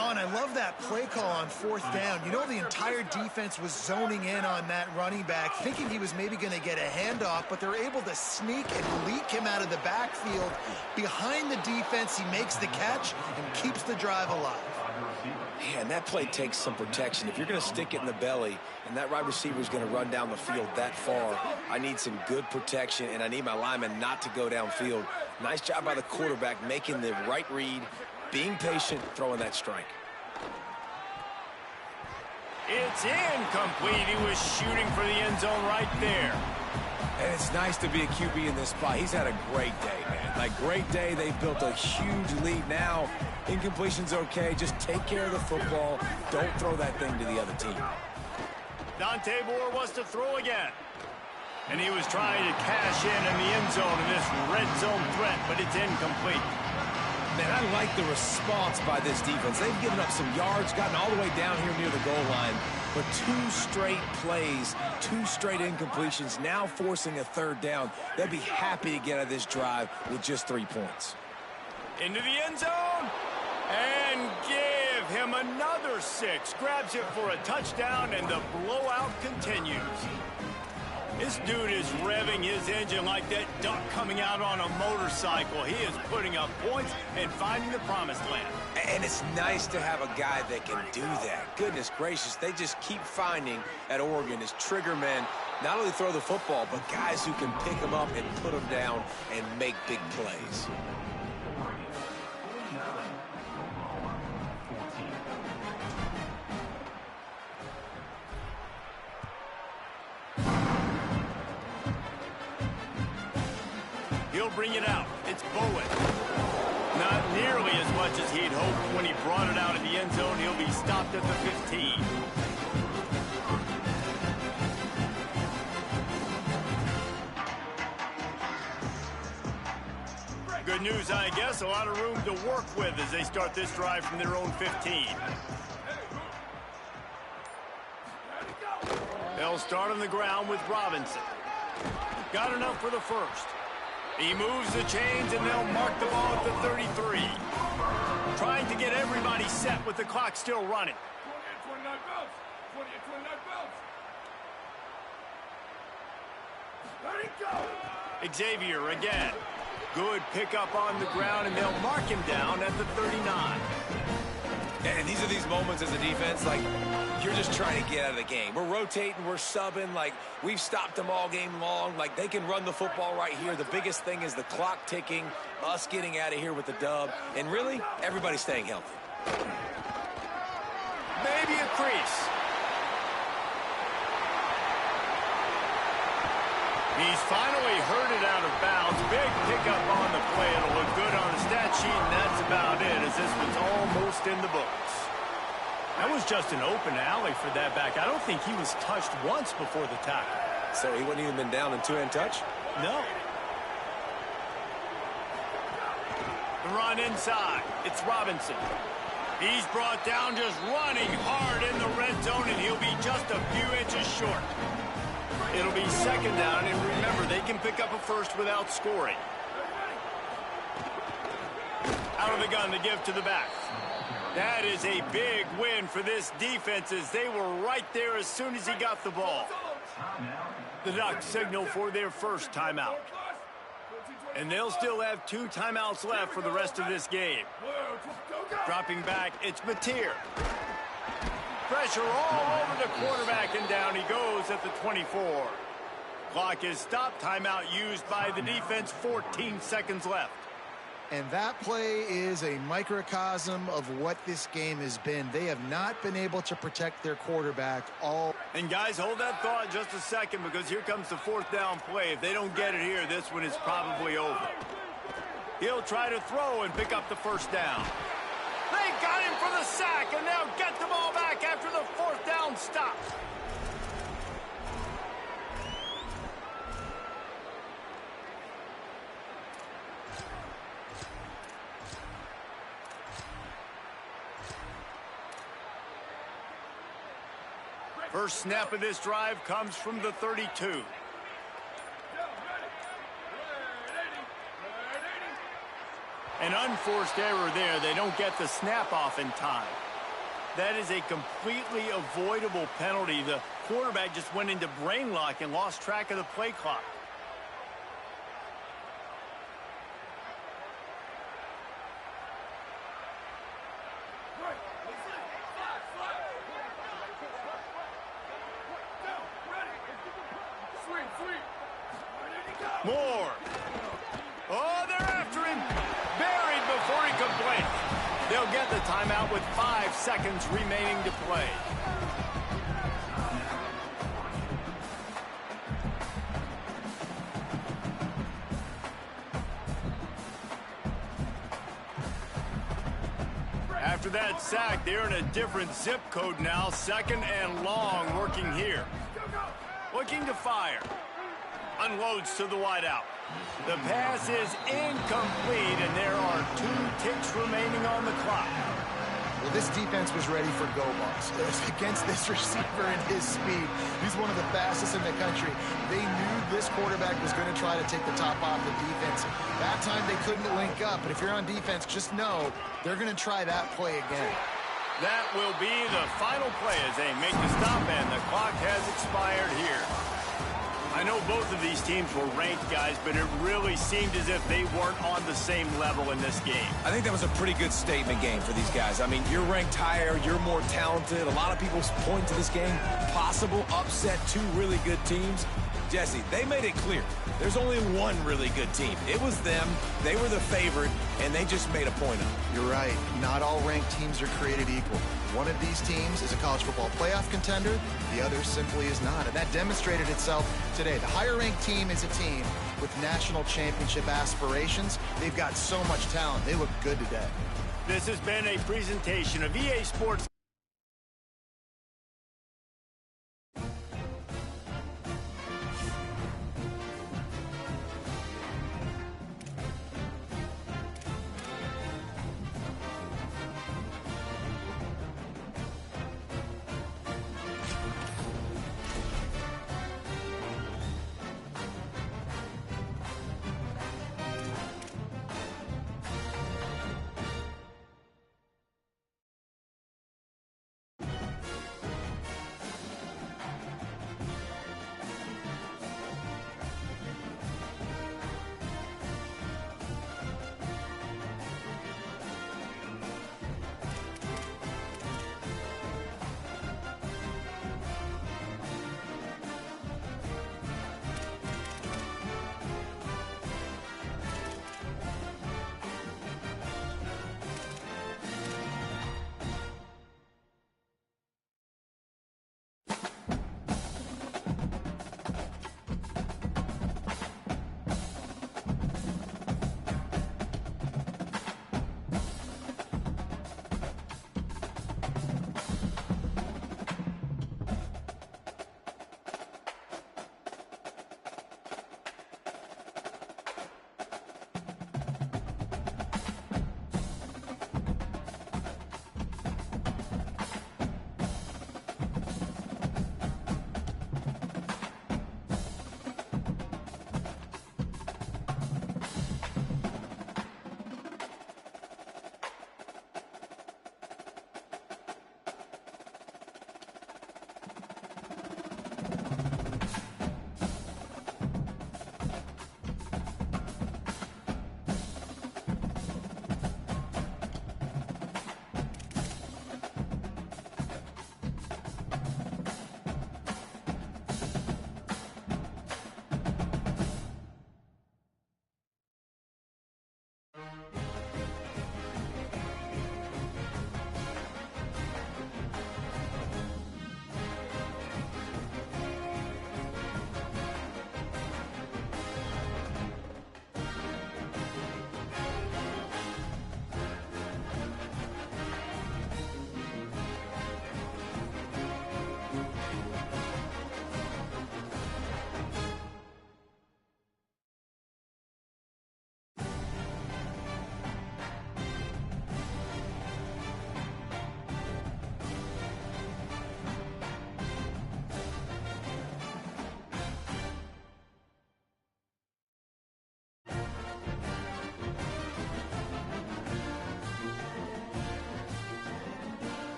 Oh, and I love that play call on fourth down. You know, the entire defense was zoning in on that running back, thinking he was maybe going to get a handoff, but they're able to sneak and leak him out of the backfield. Behind the defense, he makes the catch and keeps the drive alive. Yeah, and that play takes some protection. If you're going to stick it in the belly and that wide receiver is going to run down the field that far, I need some good protection, and I need my lineman not to go downfield. Nice job by the quarterback making the right read, being patient, throwing that strike. It's incomplete. He was shooting for the end zone right there. And it's nice to be a QB in this spot. He's had a great day, man. Great day. They've built a huge lead. Now, incompletion's okay. Just take care of the football. Don't throw that thing to the other team. Dante Moore wants to throw again. And he was trying to cash in the end zone in this red zone threat, but it's incomplete. Man, I like the response by this defense. They've given up some yards, gotten all the way down here near the goal line. But 2 straight plays, 2 straight incompletions, now forcing a third down. They'll be happy to get out of this drive with just 3 points. Into the end zone, and give him another 6. Grabs it for a touchdown, and the blowout continues. This dude is revving his engine like that duck coming out on a motorcycle. He is putting up points and finding the promised land. And it's nice to have a guy that can do that. Goodness gracious, they just keep finding at Oregon as trigger men, not only throw the football, but guys who can pick them up and put them down and make big plays. He'll bring it out. It's Bowen. Not nearly as much as he'd hoped when he brought it out of the end zone. He'll be stopped at the 15. Good news, I guess. A lot of room to work with as they start this drive from their own 15. They'll start on the ground with Robinson. Got enough for the first. He moves the chains, and they'll mark the ball at the 33. Trying to get everybody set with the clock still running. 28-29 belts. 28-29 belts. Let it go. Xavier again. Good pickup on the ground, and they'll mark him down at the 39. And these are these moments as a defense, like, you're just trying to get out of the game. We're rotating, we're subbing, like, we've stopped them all game long. Like, they can run the football right here. The biggest thing is the clock ticking, us getting out of here with the dub, and really, everybody staying healthy. Maybe a crease. He's finally herded out of bounds. Big pickup on the play. It'll look good on the stat sheet, and that's about it, as this one's almost in the books. That was just an open alley for that back. I don't think he was touched once before the tackle. So he wouldn't even been down in two-hand touch? No. The run inside. It's Robinson. He's brought down just running hard in the red zone, and he'll be just a few inches short. It'll be second down, and remember, they can pick up a first without scoring. Out of the gun to give to the back. That is a big win for this defense, as they were right there as soon as he got the ball. The Ducks signal for their first timeout. And they'll still have 2 timeouts left for the rest of this game. Dropping back, it's Mateer. Pressure all over the quarterback, and down he goes at the 24. Clock is stopped. Timeout used by the defense. 14 seconds left. And that play is a microcosm of what this game has been. They have not been able to protect their quarterback all. And guys, hold that thought just a second, because here comes the 4th down play. If they don't get it here, this one is probably over. He'll try to throw and pick up the first down. They got him for the sack, and they'll get the ball back after the 4th down stop. First snap of this drive comes from the 32. An unforced error there. They don't get the snap off in time. That is a completely avoidable penalty. The quarterback just went into brain lock and lost track of the play clock. Moore. Oh, they're after him. Buried before he could blink. They'll get the timeout with 5 seconds remaining to play. After that sack, they're in a different zip code now. 2nd and long, working here. Looking to fire. Unloads to the wideout. The pass is incomplete, and there are 2 ticks remaining on the clock. Well, this defense was ready for go balls. Against this receiver and his speed, he's one of the fastest in the country. They knew this quarterback was going to try to take the top off the defense. That time they couldn't link up, but if you're on defense, just know they're going to try that play again. That will be the final play as they make the stop, and the clock has expired here. I know both of these teams were ranked, guys, but it really seemed as if they weren't on the same level in this game. I think that was a pretty good statement game for these guys. I mean, you're ranked higher, you're more talented. A lot of people point to this game, possible upset, 2 really good teams. Jesse, they made it clear. There's only one really good team. It was them. They were the favorite, and they just made a point of it. You're right. Not all ranked teams are created equal. One of these teams is a college football playoff contender. The other simply is not. And that demonstrated itself today. The higher-ranked team is a team with national championship aspirations. They've got so much talent. They look good today. This has been a presentation of EA Sports.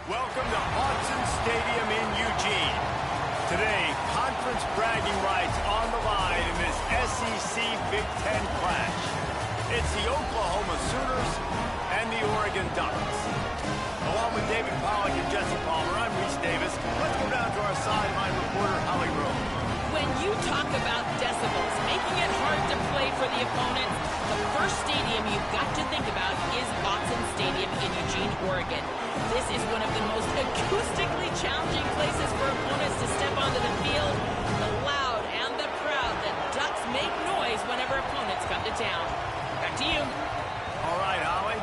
Welcome to Autzen Stadium in Eugene. Today, conference bragging rights on the line in this SEC Big Ten clash. It's the Oklahoma Sooners and the Oregon Ducks. Along with David Pollack and Jesse Palmer, I'm Reese Davis. Let's go down to our sideline reporter, Holly Rowe. When you talk about decibels, making it hard to play for the opponents, the first stadium you've got to think about is Autzen Stadium in Eugene, Oregon. This is one of the most acoustically challenging places for opponents to step onto the field. The loud and the proud, the Ducks make noise whenever opponents come to town. Back to you. All right, Holly.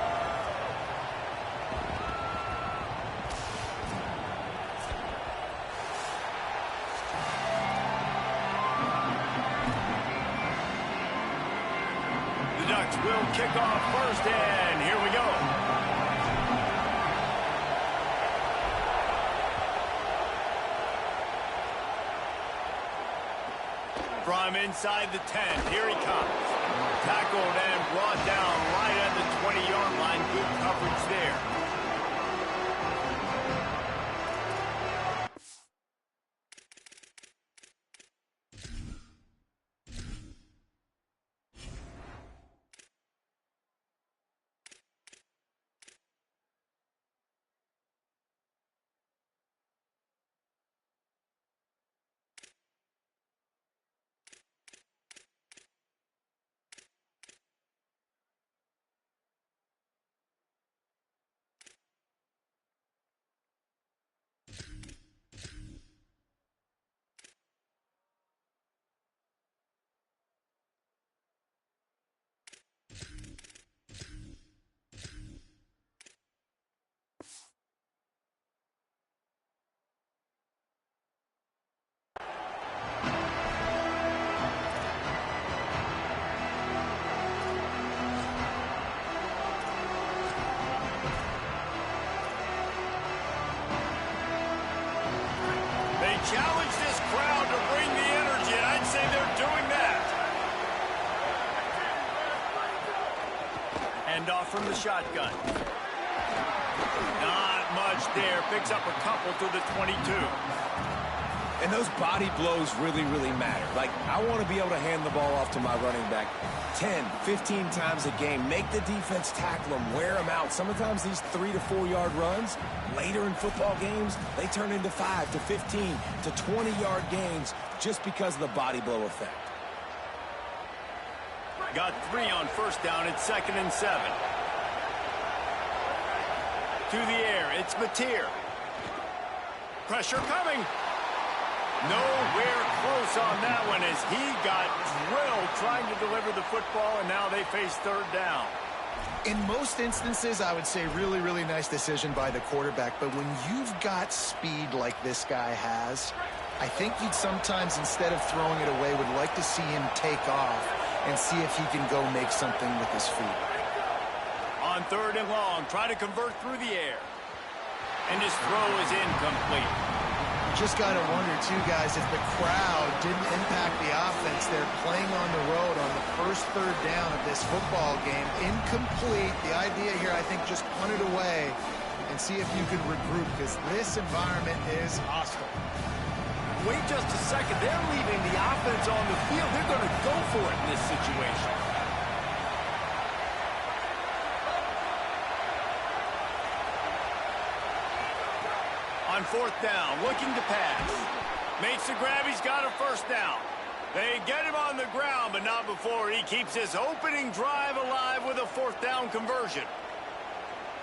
The Ducks will kick off first, and here we go. From inside the 10, here he comes. Tackled and brought down right at the 20-yard line. Good coverage there. Challenge this crowd to bring the energy, and I'd say they're doing that. Hand off from the shotgun. Not much there. Picks up a couple to the 22. And those body blows really, really matter. Like, I want to be able to hand the ball off to my running back 10, 15 times a game. Make the defense tackle them, wear them out. Sometimes these 3 to 4 yard runs, later in football games, they turn into 5 to 15 to 20 yard gains just because of the body blow effect. Got 3 on first down. It's 2nd and 7. To the air, it's Mateer. Pressure coming. Nowhere close on that one as he got drilled trying to deliver the football, and now they face 3rd down. In most instances, I would say really, really nice decision by the quarterback. But when you've got speed like this guy has, I think you'd sometimes, instead of throwing it away, would like to see him take off and see if he can go make something with his feet. On 3rd and long, try to convert through the air. And his throw is incomplete. Just got to wonder, too, guys, if the crowd didn't impact the offense. They're playing on the road on the first 3rd down of this football game. Incomplete. The idea here, I think, just punt it away and see if you can regroup, because this environment is hostile. Wait just a second. They're leaving the offense on the field. They're going to go for it in this situation. On 4th down, looking to pass. Makes the grab, he's got a 1st down. They get him on the ground, but not before he keeps his opening drive alive with a 4th down conversion.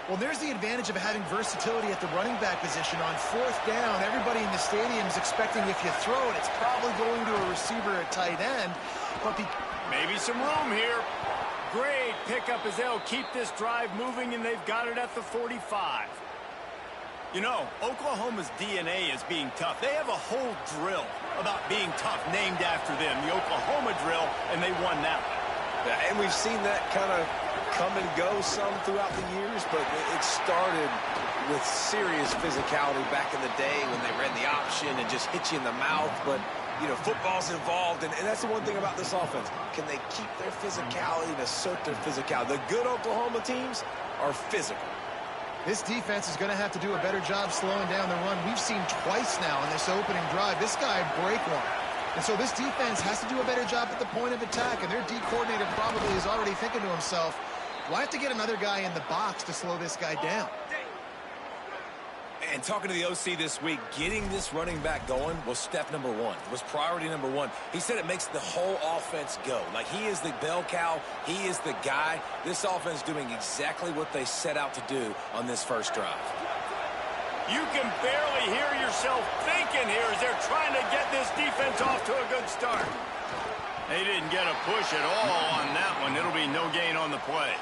Well, there's the advantage of having versatility at the running back position. On 4th down, everybody in the stadium is expecting if you throw it, it's probably going to a receiver at tight end. But maybe some room here. Great pickup as they'll keep this drive moving, and they've got it at the 45. You know, Oklahoma's DNA is being tough. They have a whole drill about being tough named after them, the Oklahoma drill, and they won that one. Yeah, and we've seen that kind of come and go some throughout the years, but it started with serious physicality back in the day when they ran the option and just hit you in the mouth. But, you know, football's involved, and that's the one thing about this offense. Can they keep their physicality and assert their physicality? The good Oklahoma teams are physical. This defense is going to have to do a better job slowing down the run. We've seen twice now in this opening drive this guy break one. And so this defense has to do a better job at the point of attack, and their D coordinator probably is already thinking to himself, well, I have to get another guy in the box to slow this guy down. And talking to the OC this week, getting this running back going was step number one, was priority number one. He said it makes the whole offense go. Like, he is the bell cow. He is the guy. This offense doing exactly what they set out to do on this first drive. You can barely hear yourself thinking here as they're trying to get this defense off to a good start. They didn't get a push at all on that one. It'll be no gain on the play.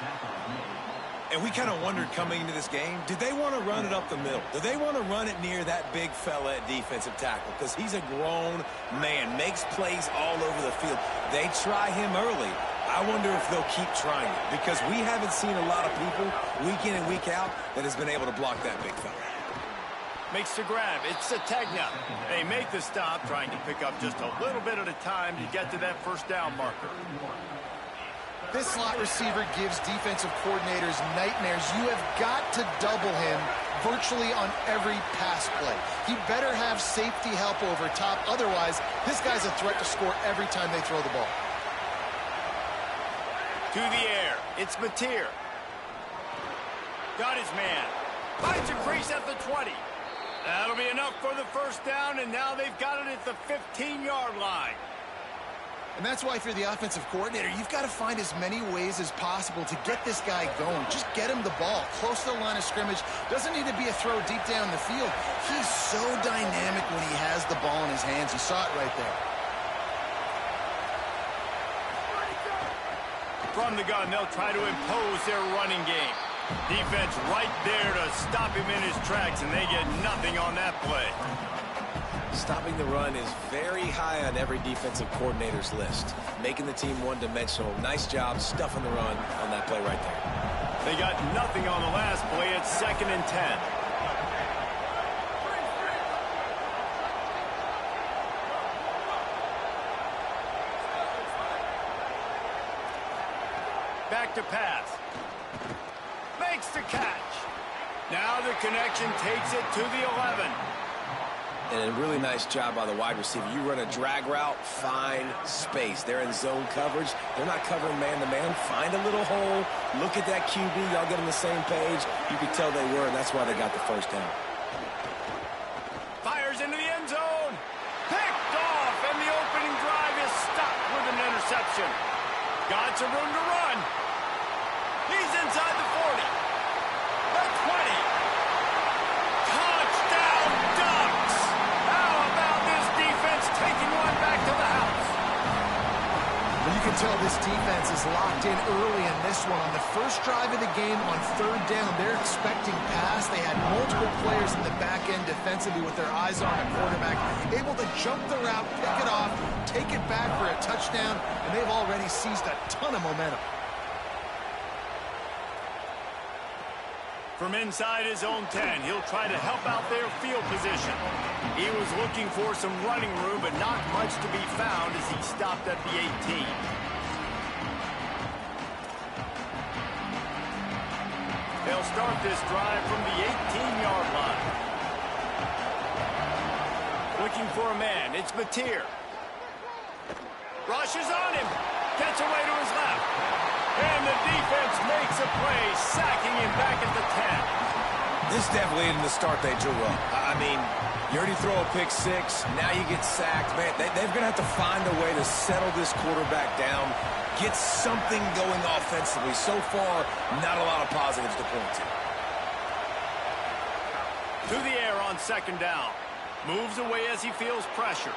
And we kind of wondered coming into this game, did they want to run it up the middle? Do they want to run it near that big fella at defensive tackle? Because he's a grown man, makes plays all over the field. They try him early. I wonder if they'll keep trying it, because we haven't seen a lot of people week in and week out that has been able to block that big fella. Makes the grab. It's Sategna. They make the stop, trying to pick up just a little bit at a time to get to that first down marker. This slot receiver gives defensive coordinators nightmares. You have got to double him virtually on every pass play. He better have safety help over top. Otherwise, this guy's a threat to score every time they throw the ball. To the air. It's Mateer. Got his man. Finds a crease at the 20. That'll be enough for the first down, and now they've got it at the 15-yard line. And that's why if you're the offensive coordinator, you've got to find as many ways as possible to get this guy going. Just get him the ball close to the line of scrimmage. Doesn't need to be a throw deep down the field. He's so dynamic when he has the ball in his hands. You saw it right there. From the gun, they'll try to impose their running game. Defense right there to stop him in his tracks, and they get nothing on that play. Stopping the run is very high on every defensive coordinator's list. Making the team one-dimensional. Nice job stuffing the run on that play right there. They got nothing on the last play. It's 2nd and 10. Back to pass. Makes the catch. Now the connection takes it to the 11. And a really nice job by the wide receiver. You run a drag route, find space. They're in zone coverage. They're not covering man-to-man. Find a little hole. Look at that QB. Y'all get on the same page. You could tell they were, and that's why they got the first down. Fires into the end zone. Picked off, and the opening drive is stopped with an interception. Got some room to run. He's inside the 40. The 20. Touchdown Ducks. How about this defense taking one back to the house? Well, you can tell this defense is locked in early in this one. On the first drive of the game on 3rd down, they're expecting pass. They had multiple players in the back end defensively with their eyes on a quarterback, able to jump the route, pick it off, take it back for a touchdown, and they've already seized a ton of momentum. From inside his own 10, he'll try to help out their field position. He was looking for some running room, but not much to be found as he stopped at the 18. They'll start this drive from the 18-yard line. Looking for a man. It's Mateer. Rushes on him. Gets away to his left. And the defense makes a play, sacking him back at the 10. This definitely isn't the start they drew up. I mean, you already throw a pick six, now you get sacked. Man, they're going to have to find a way to settle this quarterback down, get something going offensively. So far, not a lot of positives to point to. To the air on 2nd down. Moves away as he feels pressure.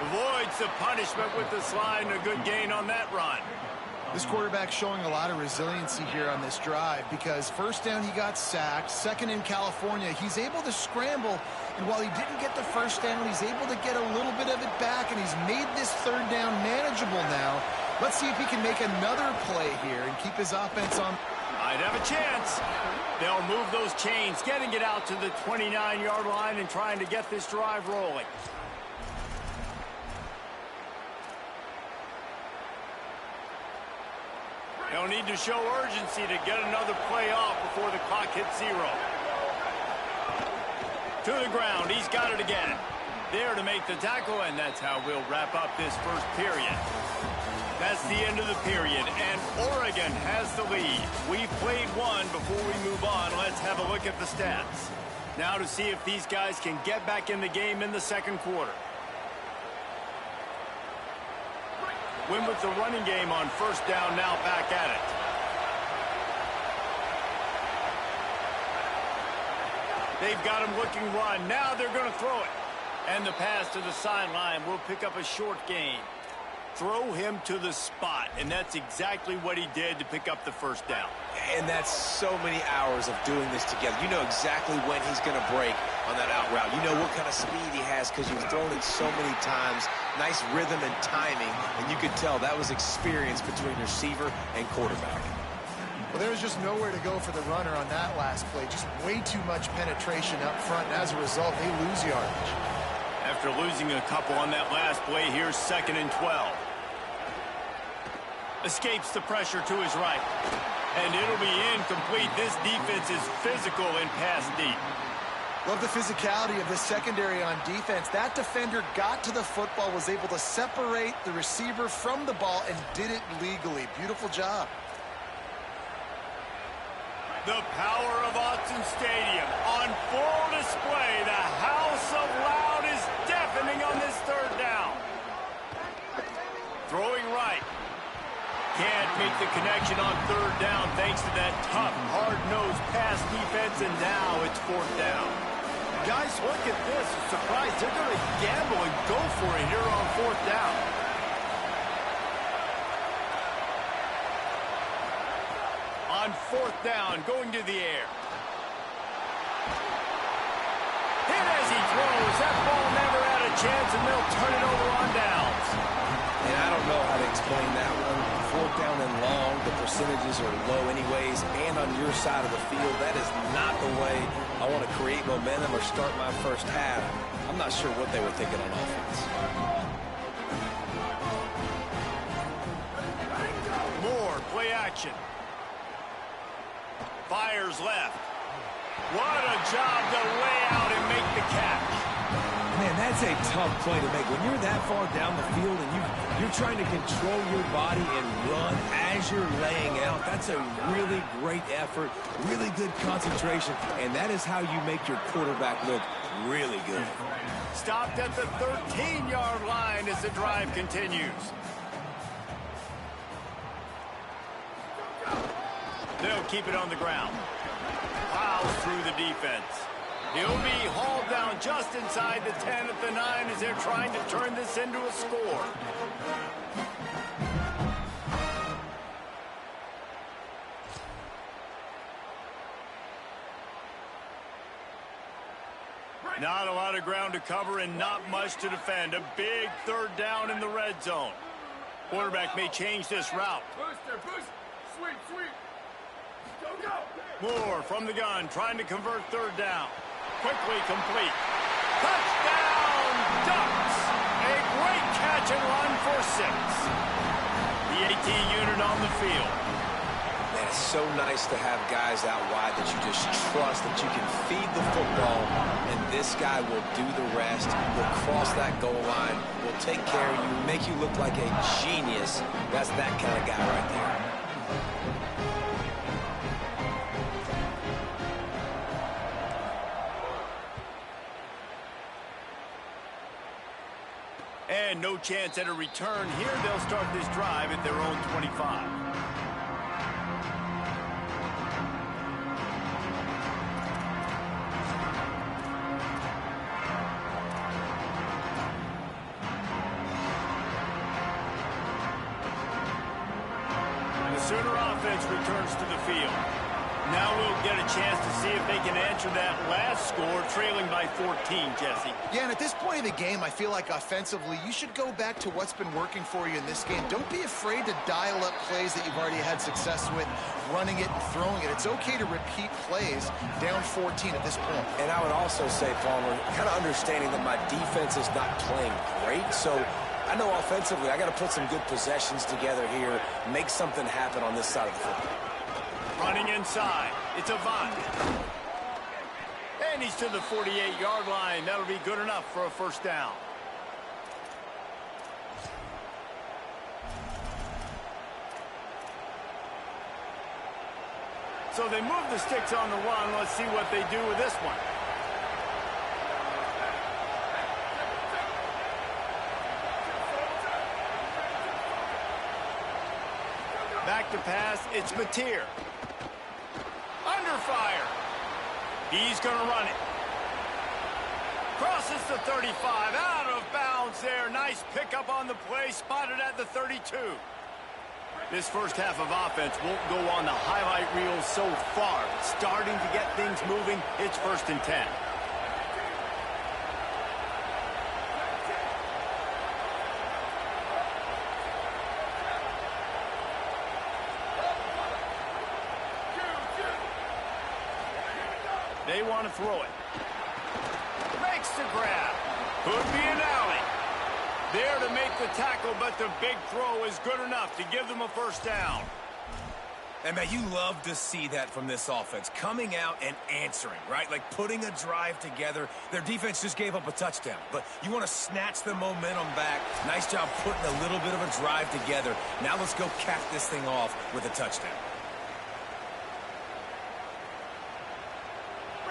Avoids the punishment with the slide and a good gain on that run. This quarterback showing a lot of resiliency here on this drive because first down he got sacked, second in California, he's able to scramble, and while he didn't get the first down, he's able to get a little bit of it back, and he's made this third down manageable now. Let's see if he can make another play here and keep his offense on. Might have a chance. They'll move those chains, getting it out to the 29-yard line and trying to get this drive rolling. They'll need to show urgency to get another play off before the clock hits 0. To the ground, he's got it again. There to make the tackle, and that's how we'll wrap up this first period. That's the end of the period, and Oregon has the lead. We've played one. Before we move on, let's have a look at the stats. Now to see if these guys can get back in the game in the second quarter. Win with the running game on first down, now back at it. They've got him looking run. Now they're going to throw it. And the pass to the sideline will pick up a short gain. Throw him to the spot, and that's exactly what he did to pick up the first down. And that's so many hours of doing this together. You know exactly when he's going to break on that out route. You know what kind of speed he has because you've thrown it so many times. Nice rhythm and timing, and you could tell that was experience between receiver and quarterback. Well, there was just nowhere to go for the runner on that last play. Just way too much penetration up front, and as a result, they lose yardage. After losing a couple on that last play, here's 2nd and 12. Escapes the pressure to his right. And it'll be incomplete. This defense is physical and pass deep. Love the physicality of the secondary on defense. That defender got to the football, was able to separate the receiver from the ball, and did it legally. Beautiful job. The power of Autzen Stadium on full display. The house of loud is deafening on this third down. Throwing right. Can't make the connection on third down thanks to that tough, hard-nosed pass defense, and now it's 4th down. Guys, look at this. Surprise, they're going to gamble and go for it here on 4th down. On 4th down, going to the air. Hit as he throws. That ball never had a chance, and they'll turn it over on downs. And I don't know how to explain that one. 4th down and long, the percentages are low anyways, and on your side of the field, that is not the way I want to create momentum or start my first half. I'm not sure what they were thinking on offense. More play action. Fires left. What a job to lay out and make the catch. Man, that's a tough play to make. When you're that far down the field and you're trying to control your body and run as you're laying out, that's a really great effort, really good concentration, and that is how you make your quarterback look really good. Stopped at the 13-yard line as the drive continues. They'll keep it on the ground. Plows through the defense. He'll be hauled down just inside the 10 at the 9 as they're trying to turn this into a score. Not a lot of ground to cover and not much to defend. A big third down in the red zone. Quarterback may change this route. Booster, boost. Sweep, sweep. Go, go. Moore from the gun, trying to convert third down. Quickly complete. Touchdown, Ducks! A great catch and run for 6. The AT unit on the field. Man, it's so nice to have guys out wide that you just trust that you can feed the football, and this guy will do the rest, will cross that goal line, will take care of you, make you look like a genius. That's that kind of guy right there. And no chance at a return here. They'll start this drive at their own 25. Sooner offense returns to the field. Now we'll get a chance to see if they can answer that last score, trailing by 14, Jesse. Yeah, and at this point of the game, I feel like offensively, you should go back to what's been working for you in this game. Don't be afraid to dial up plays that you've already had success with, running it and throwing it. It's okay to repeat plays down 14 at this point. And I would also say, Palmer, kind of understanding that my defense is not playing great, so I know offensively I got to put some good possessions together here, make something happen on this side of the football. Running inside. It's Avant. And he's to the 48-yard line. That'll be good enough for a first down. So they move the sticks on the run. Let's see what they do with this one. Back to pass. It's Mateer. Under fire. He's going to run it. Crosses the 35. Out of bounds there. Nice pickup on the play. Spotted at the 32. This first half of offense won't go on the highlight reel so far. Starting to get things moving. It's 1st and 10. They want to throw it. Makes the grab. Could be an alley. There to make the tackle, but the big throw is good enough to give them a first down. And, man, you love to see that from this offense. Coming out and answering, right? Like putting a drive together. Their defense just gave up a touchdown. But you want to snatch the momentum back. Nice job putting a little bit of a drive together. Now let's go cap this thing off with a touchdown.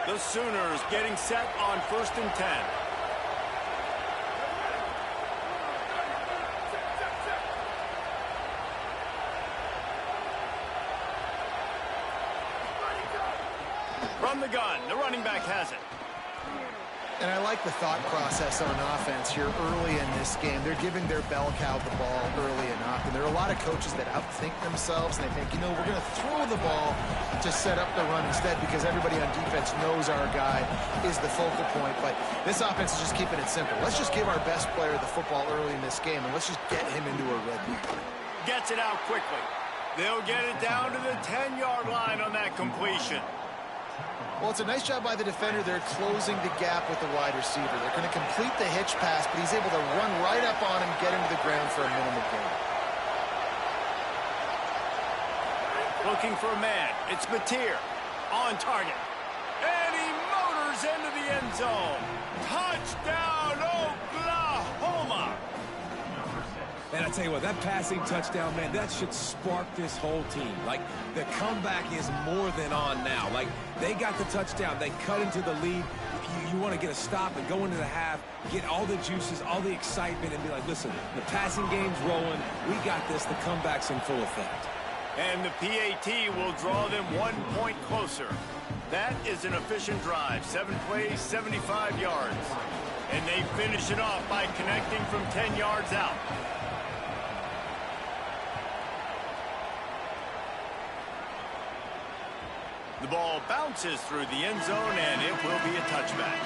The Sooners getting set on 1st and 10. From the gun, the running back has it. And I like the thought process on offense here early in this game. They're giving their bell cow the ball early enough. And there are a lot of coaches that outthink themselves. And they think, you know, we're going to throw the ball to set up the run instead because everybody on defense knows our guy is the focal point. But this offense is just keeping it simple. Let's just give our best player the football early in this game, and let's just get him into a rhythm. Gets it out quickly. They'll get it down to the 10-yard line on that completion. Well, it's a nice job by the defender. They're closing the gap with the wide receiver. They're going to complete the hitch pass, but he's able to run right up on him, get him to the ground for a minimum gain. Looking for a man. It's Mateer on target. And he motors into the end zone. Touchdown, Oklahoma! And I tell you what, that passing touchdown, man, that should spark this whole team. Like, the comeback is more than on now. Like, they got the touchdown. They cut into the lead. You want to get a stop and go into the half, get all the juices, all the excitement, and be like, listen, the passing game's rolling. We got this. The comeback's in full effect. And the PAT will draw them 1 point closer. That is an efficient drive. 7 plays, 75 yards. And they finish it off by connecting from 10 yards out. The ball bounces through the end zone, and it will be a touchback.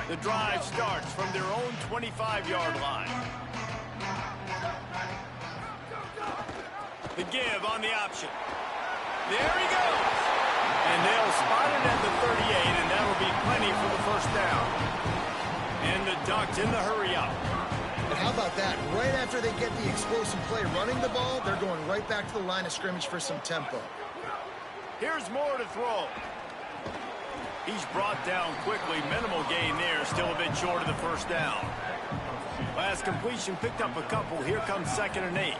The drive starts from their own 25-yard line. The give on the option. There he goes. And they'll spot it at the 38, and that'll be plenty for the first down. And the Ducks in the hurry up. And how about that? Right after they get the explosive play running the ball, they're going right back to the line of scrimmage for some tempo. Here's more to throw. He's brought down quickly. Minimal gain there. Still a bit short of the first down. Last completion picked up a couple. Here comes 2nd and 8.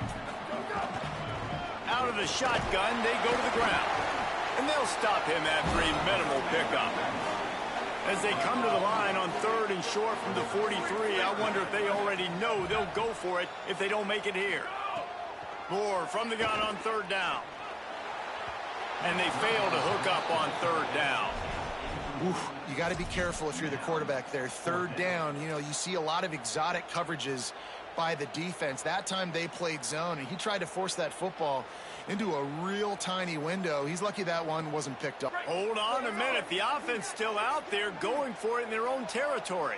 Out of the shotgun, they go to the ground. And they'll stop him after a minimal pickup. As they come to the line on 3rd and short from the 43, I wonder if they already know they'll go for it if they don't make it here. Moore from the gun on third down. And they fail to hook up on third down. Oof, you got to be careful if you're the quarterback there. Third down, you know, you see a lot of exotic coverages by the defense. That time they played zone, and he tried to force that football into a real tiny window. He's lucky that one wasn't picked up. Hold on a minute. The offense still out there going for it in their own territory.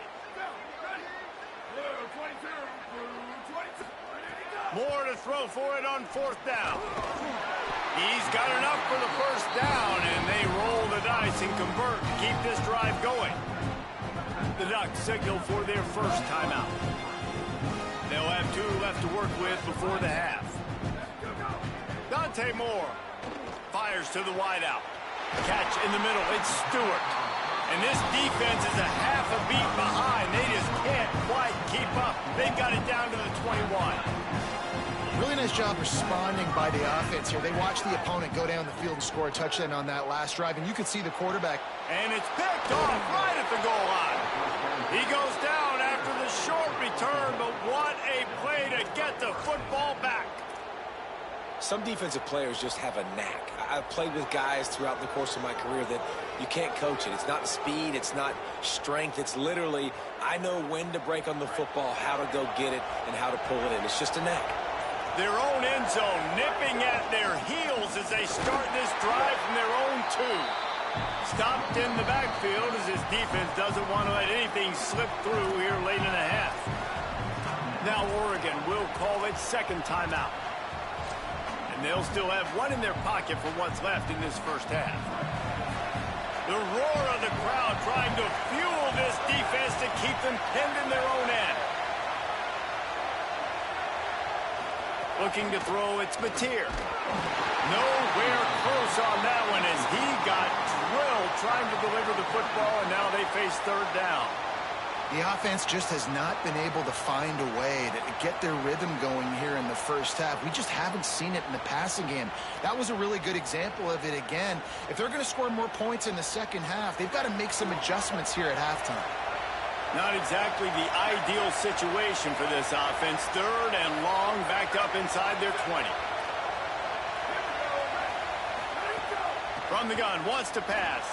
Moore to throw for it on fourth down. He's got enough for the first down, and they roll the dice and convert to keep this drive going. The Ducks signal for their first timeout. They'll have 2 left to work with before the half. Dante Moore fires to the wideout. Catch in the middle. It's Stewart. And this defense is a half a beat behind. They just can't quite keep up. They've got it down to the 21. Really nice job responding by the offense here. They watched the opponent go down the field and score a touchdown on that last drive, and you could see the quarterback. And it's picked off right at the goal line. He goes down after the short return, but what a play to get the football back. Some defensive players just have a knack. I've played with guys throughout the course of my career that you can't coach it. It's not speed. It's not strength. It's literally, I know when to break on the football, how to go get it, and how to pull it in. It's just a knack. Their own end zone nipping at their heels as they start this drive from their own 2. Stopped in the backfield as his defense doesn't want to let anything slip through here late in the half. Now Oregon will call its second timeout. And they'll still have 1 in their pocket for what's left in this first half. The roar of the crowd trying to fuel this defense to keep them pinned in their own end. Looking to throw, it's Mateer. Nowhere close on that one as he got drilled trying to deliver the football, and now they face third down. The offense just has not been able to find a way to get their rhythm going here in the first half. We just haven't seen it in the passing game. That was a really good example of it again. If they're going to score more points in the second half, they've got to make some adjustments here at halftime. Not exactly the ideal situation for this offense. Third and long, backed up inside their 20. From the gun, wants to pass.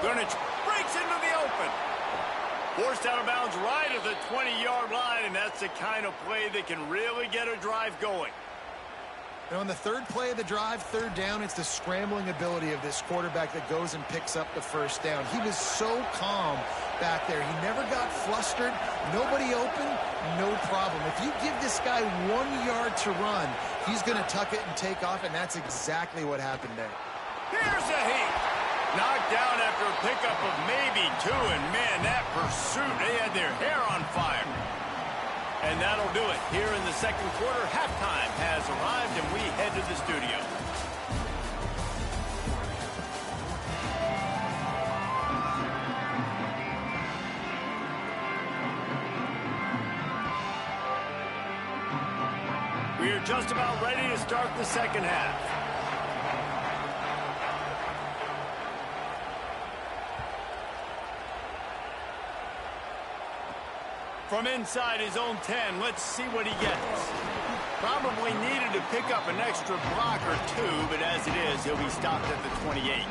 Gurnich breaks into the open. Forced out of bounds right at the 20-yard line, and that's the kind of play that can really get a drive going. And on the third play of the drive, third down, it's the scrambling ability of this quarterback that goes and picks up the first down. He was so calm back there. He never got flustered. Nobody open, no problem. If you give this guy 1 yard to run, he's going to tuck it and take off, and that's exactly what happened there. Here's a heat. Knocked down after a pickup of maybe 2, and man, that pursuit, they had their hair on fire. And that'll do it. Here in the second quarter, halftime has arrived, and we head to the studio. We are just about ready to start the second half. From inside his own 10, let's see what he gets. Probably needed to pick up an extra block or 2, but as it is, he'll be stopped at the 28.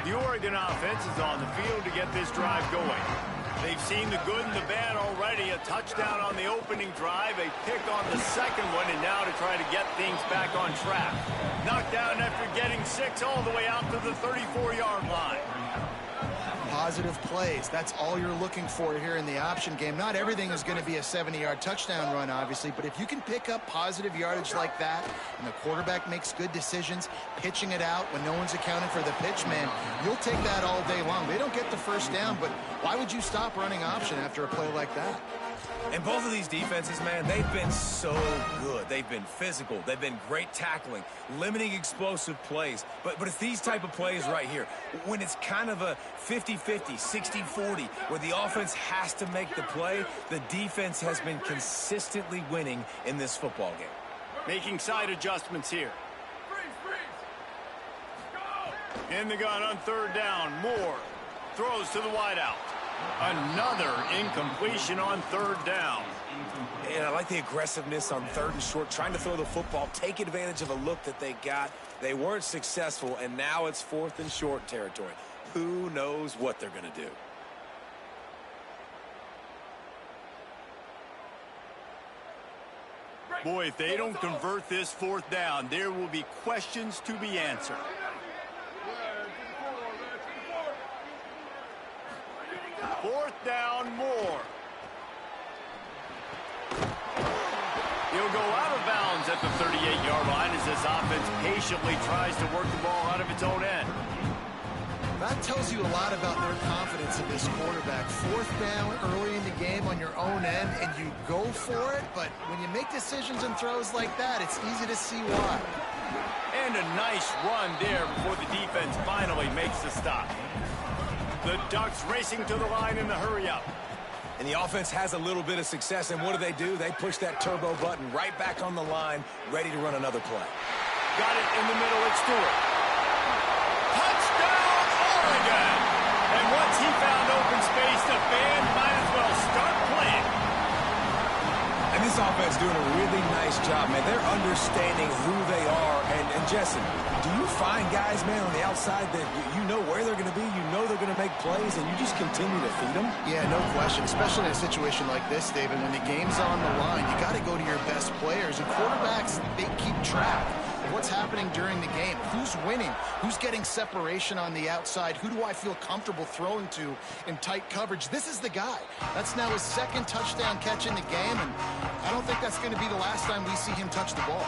The Oregon offense is on the field to get this drive going. They've seen the good and the bad already. A touchdown on the opening drive, a pick on the second one, and now to try to get things back on track. Knocked down after getting 6 all the way out to the 34-yard line. Positive plays. That's all you're looking for here in the option game. Not everything is going to be a 70-yard touchdown run, obviously, but if you can pick up positive yardage like that and the quarterback makes good decisions, pitching it out when no one's accounting for the pitch man, you'll take that all day long. They don't get the first down, but why would you stop running option after a play like that? And both of these defenses, man, they've been so good. They've been physical. They've been great tackling, limiting explosive plays. But it's these type of plays right here, when it's kind of a 50-50, 60-40, where the offense has to make the play, the defense has been consistently winning in this football game. Making side adjustments here. In the gun on third down. Moore throws to the wideout. Another incompletion on third down. And I like the aggressiveness on third and short, trying to throw the football, take advantage of a look that they got. They weren't successful, and now it's fourth and short territory. Who knows what they're going to do? Boy, if they don't convert this fourth down, there will be questions to be answered. Fourth down, Moore. He'll go out of bounds at the 38-yard line as this offense patiently tries to work the ball out of its own end. That tells you a lot about their confidence in this quarterback. Fourth down early in the game on your own end, and you go for it, but when you make decisions and throws like that, it's easy to see why. And a nice run there before the defense finally makes the stop. The Ducks racing to the line in the hurry-up. And the offense has a little bit of success, and what do? They push that turbo button right back on the line, ready to run another play. Got it in the middle, it's Stewart. Touchdown, Oregon! And once he found open space, the band might as well start playing. And this offense doing a really nice job, man. They're understanding who they are. And Justin, do you find guys, man, on the outside that you know where they're going to be, you know they're going to make plays, and you just continue to feed them? Yeah, no question, especially in a situation like this, David. When the game's on the line, you got to go to your best players. And quarterbacks, they keep track of what's happening during the game. Who's winning? Who's getting separation on the outside? Who do I feel comfortable throwing to in tight coverage? This is the guy. That's now his second touchdown catch in the game, and I don't think that's going to be the last time we see him touch the ball.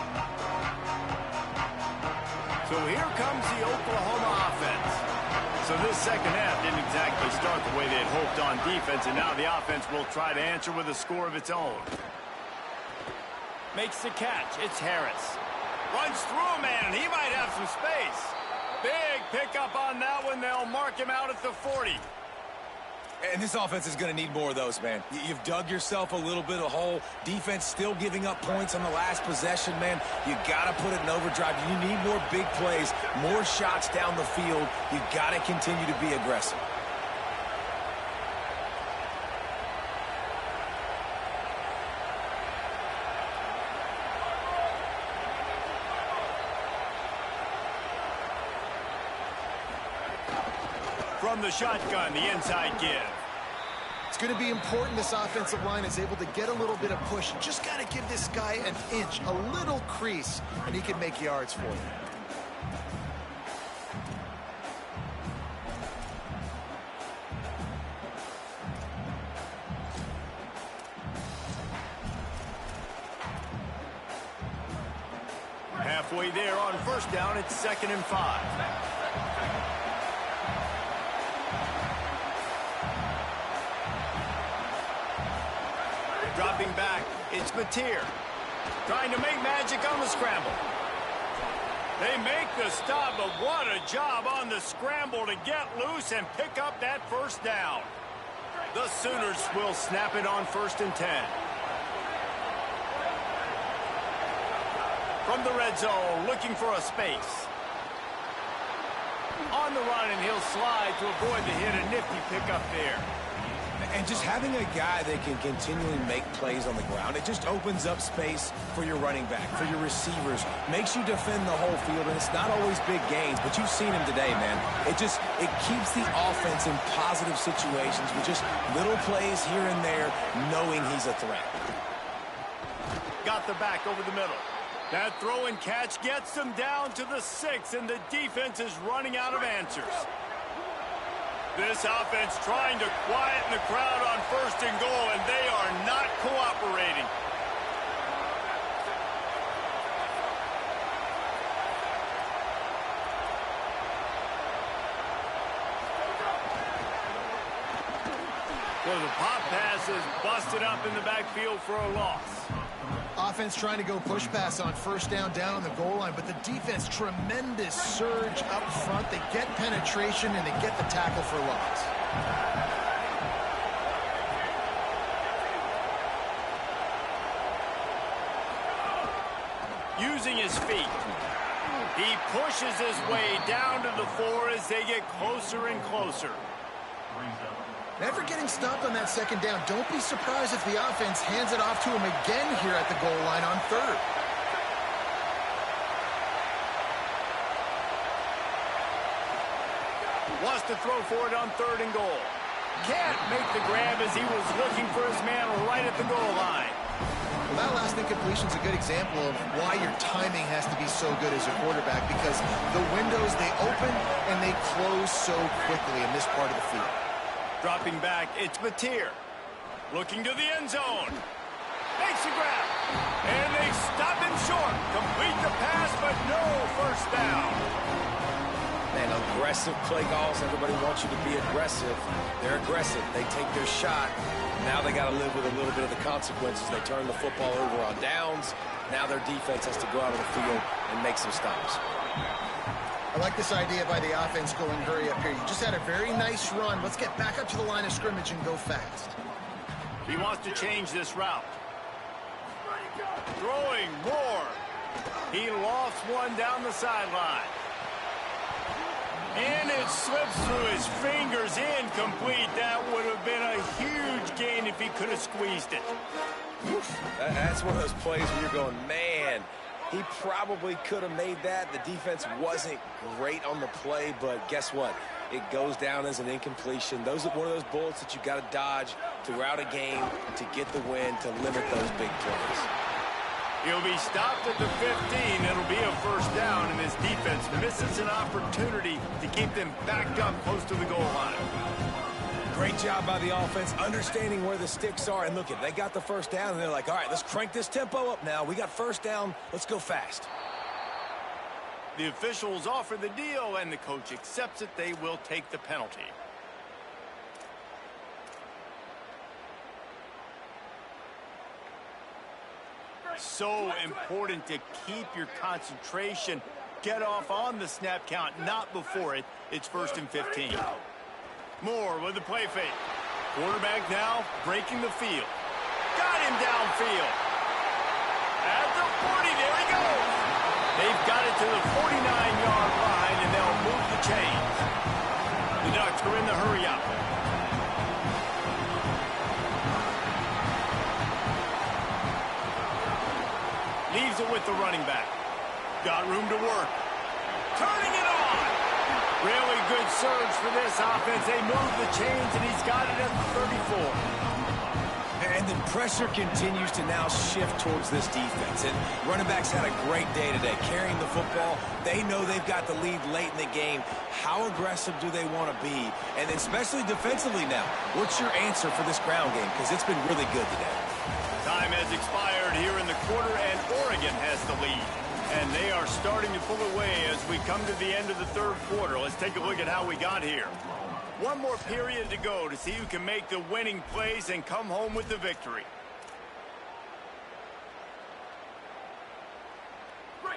So here comes the Oklahoma offense. So this second half didn't exactly start the way they had hoped on defense, and now the offense will try to answer with a score of its own. Makes the catch. It's Harris. Runs through a man, and he might have some space. Big pickup on that one. They'll mark him out at the 40. And this offense is going to need more of those, man. You've dug yourself a little bit of hole. Defense still giving up points on the last possession, man. You got to put it in overdrive. You need more big plays, more shots down the field. You got to continue to be aggressive. From the shotgun, the inside give. It's going to be important this offensive line is able to get a little bit of push. Just got to give this guy an inch, a little crease, and he can make yards for you. Halfway there on first down, it's 2nd and 5. Dropping back, it's Mateer. Trying to make magic on the scramble. They make the stop, but what a job on the scramble to get loose and pick up that first down. The Sooners will snap it on 1st and 10. From the red zone, looking for a space. On the run, and he'll slide to avoid the hit. A nifty pickup there. And just having a guy that can continually make plays on the ground, it just opens up space for your running back, for your receivers, makes you defend the whole field, and it's not always big gains, but you've seen him today, man. It keeps the offense in positive situations with just little plays here and there, knowing he's a threat. Got the back over the middle. That throw and catch gets them down to the 6, and the defense is running out of answers. This offense trying to quieten the crowd on 1st and goal, and they are not cooperating. Well, the pop pass is busted up in the backfield for a loss. Offense trying to go push pass on first down on the goal line, but the defense, tremendous surge up front. They get penetration, and they get the tackle for loss. Using his feet, he pushes his way down to the floor as they get closer and closer. Never getting stopped on that second down. Don't be surprised if the offense hands it off to him again here at the goal line on third. Wants to throw for it on 3rd and goal. Can't make the grab as he was looking for his man right at the goal line. Well, that last incompletion is a good example of why your timing has to be so good as a quarterback, because the windows, they open and they close so quickly in this part of the field. Dropping back, it's Mateer. Looking to the end zone. Makes a grab. And they stop him short. Complete the pass, but no first down. Man, aggressive play calls. Everybody wants you to be aggressive. They're aggressive. They take their shot. Now they got to live with a little bit of the consequences. They turn the football over on downs. Now their defense has to go out on the field and make some stops. I like this idea by the offense going hurry up here. You just had a very nice run. Let's get back up to the line of scrimmage and go fast. He wants to change this route. Throwing more. He lofts one down the sideline. And it slips through his fingers, incomplete. That would have been a huge gain if he could have squeezed it. That's one of those plays where you're going, man, he probably could have made that. The defense wasn't great on the play, but guess what? It goes down as an incompletion. Those are one of those bullets that you got to dodge throughout a game to get the win, to limit those big plays. He'll be stopped at the 15. It'll be a first down, and his defense misses an opportunity to keep them backed up close to the goal line. Great job by the offense, understanding where the sticks are. And look, they got the first down, and they're like, all right, let's crank this tempo up now. We got first down. Let's go fast. The officials offer the deal, and the coach accepts it. They will take the penalty. So important to keep your concentration. Get off on the snap count, not before it. It's 1st and 15. Moore with the play fake. Quarterback now breaking the field. Got him downfield. At the 40, there he goes. They've got it to the 49-yard line, and they'll move the chains. The Ducks are in the hurry up. Leaves it with the running back. Got room to work. Turning it on. Really good surge for this offense. They move the chains, and he's got it at the 34. And the pressure continues to now shift towards this defense. And running backs had a great day today, carrying the football. They know they've got the lead late in the game. How aggressive do they want to be? And especially defensively now, what's your answer for this ground game? Because it's been really good today. Time has expired here in the quarter, and Oregon has the lead. And they are starting to pull away as we come to the end of the 3rd quarter. Let's take a look at how we got here. One more period to go to see who can make the winning plays and come home with the victory.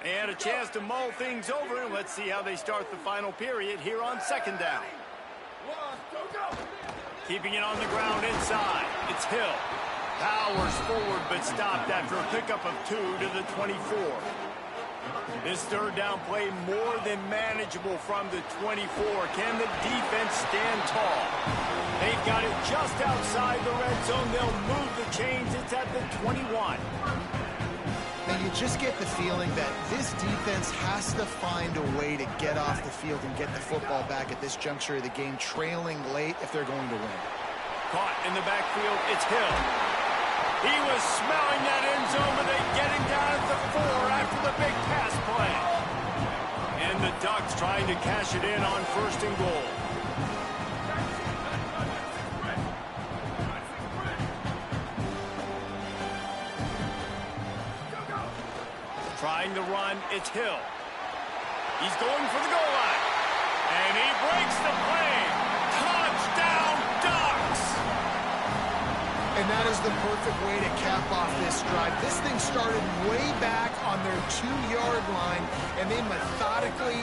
And a chance to mull things over. Let's see how they start the final period here on 2nd down. Keeping it on the ground inside. It's Hill. Powers forward, but stopped after a pickup of 2 to the 24. This 3rd down play more than manageable from the 24. Can the defense stand tall? They've got it just outside the red zone. They'll move the chains. It's at the 21. And you just get the feeling that this defense has to find a way to get off the field and get the football back at this juncture of the game, trailing late if they're going to win. Caught in the backfield, it's Hill. He was smelling that end zone, but they get him down at the 4 after the big pass play. And the Ducks trying to cash it in on 1st and goal. Trying to run, it's Hill. He's going for the goal line. And he breaks the play. Touchdown, Ducks! And that is the perfect way to cap off this drive. This thing started way back on their 2-yard line, and they methodically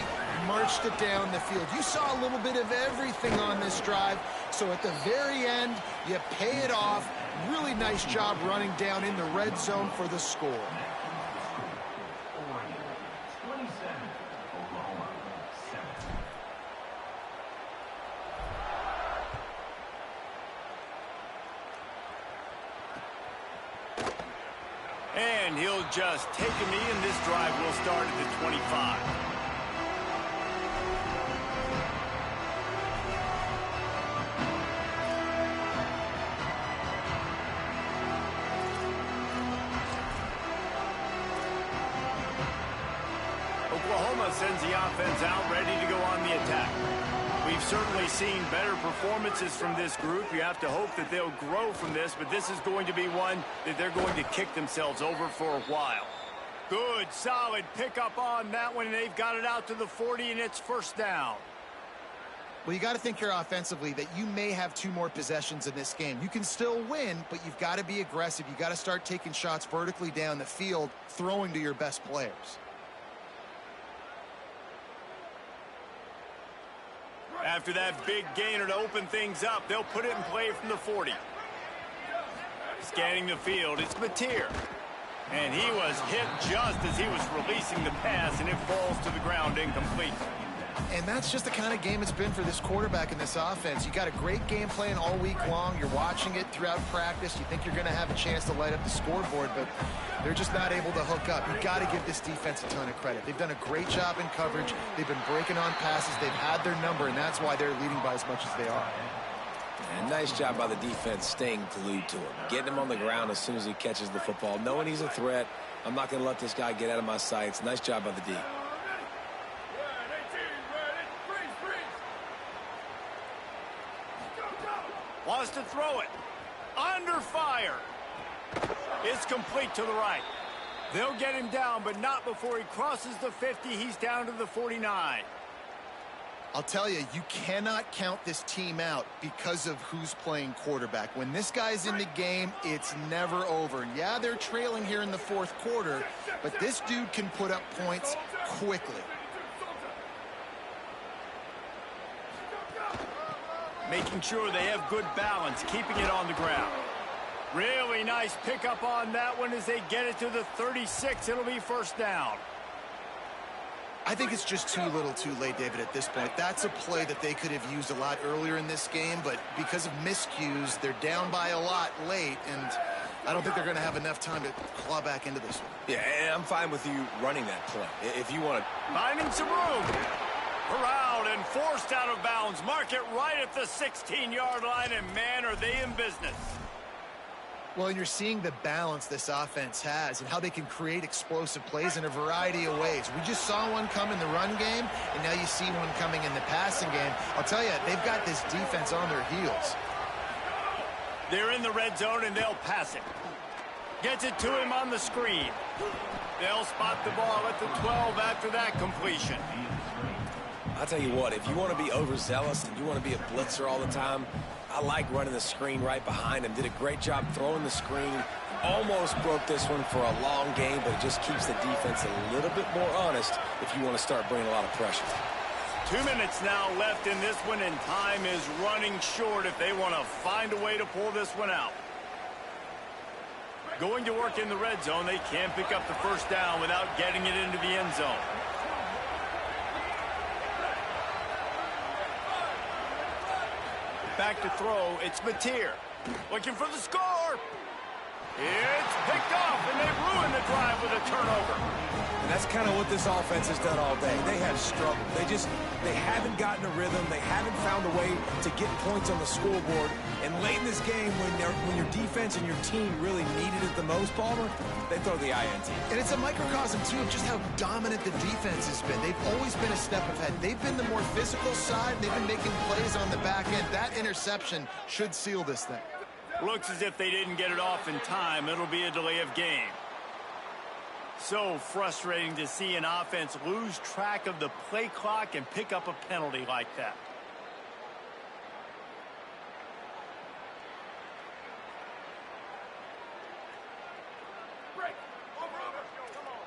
marched it down the field. You saw a little bit of everything on this drive, so at the very end, you pay it off. Really nice job running down in the red zone for the score. And he'll just take a knee, and this drive will start at the 25. Oklahoma sends the offense out, ready to go on the attack. We've certainly seen better performances from this group. You have to hope that they'll grow from this, but this is going to be one that they're going to kick themselves over for a while. Good, solid pickup on that one, and they've got it out to the 40, and it's first down. Well, you got to think here offensively that you may have 2 more possessions in this game. You can still win, but you've got to be aggressive. You got to start taking shots vertically down the field, throwing to your best players. After that big gainer to open things up, they'll put it in play from the 40. Scanning the field, it's Mateer. And he was hit just as he was releasing the pass, and it falls to the ground incomplete. And that's just the kind of game it's been for this quarterback in this offense. You got a great game plan all week long. You're watching it throughout practice. You think you're going to have a chance to light up the scoreboard, but they're just not able to hook up. You got to give this defense a ton of credit. They've done a great job in coverage. They've been breaking on passes. They've had their number, and that's why they're leading by as much as they are. And nice job by the defense staying glued to him, getting him on the ground as soon as he catches the football, knowing he's a threat. I'm not going to let this guy get out of my sights. Nice job by the D. Wants to throw it. Under fire. It's complete to the right. They'll get him down, but not before he crosses the 50. He's down to the 49. I'll tell you, you cannot count this team out because of who's playing quarterback. When this guy's in the game, it's never over. Yeah, they're trailing here in the 4th quarter, but this dude can put up points quickly. Making sure they have good balance, keeping it on the ground. Really nice pickup on that one as they get it to the 36. It'll be first down. I think it's just too little too late, David, at this point. That's a play that they could have used a lot earlier in this game, but because of miscues, they're down by a lot late, and I don't think they're going to have enough time to claw back into this one. Yeah, and I'm fine with you running that play. If you want to. Finding some room. Corralled and forced out of bounds. Mark it right at the 16-yard line, and man, are they in business. Well, and you're seeing the balance this offense has and how they can create explosive plays in a variety of ways. We just saw one come in the run game, and now you see one coming in the passing game. I'll tell you, they've got this defense on their heels. They're in the red zone, and they'll pass it. Gets it to him on the screen. They'll spot the ball at the 12 after that completion. I'll tell you what, if you want to be overzealous and you want to be a blitzer all the time, I like running the screen right behind him. Did a great job throwing the screen. Almost broke this one for a long game, but it just keeps the defense a little bit more honest if you want to start bringing a lot of pressure. 2 minutes now left in this one, and time is running short if they want to find a way to pull this one out. Going to work in the red zone, they can't pick up the first down without getting it into the end zone. Back to throw, it's Mateer. Looking for the score. It's picked off, and they've ruined the drive with a turnover. And that's kind of what this offense has done all day. They have struggled. They haven't gotten a rhythm. They haven't found a way to get points on the scoreboard. And late in this game, when your defense and your team really needed it the most, Palmer, they throw the INT. And it's a microcosm, too, of just how dominant the defense has been. They've always been a step ahead. They've been the more physical side. They've been making plays on the back end. That interception should seal this thing. Looks as if they didn't get it off in time. It'll be a delay of game. So frustrating to see an offense lose track of the play clock and pick up a penalty like that. Break. Over. Come on.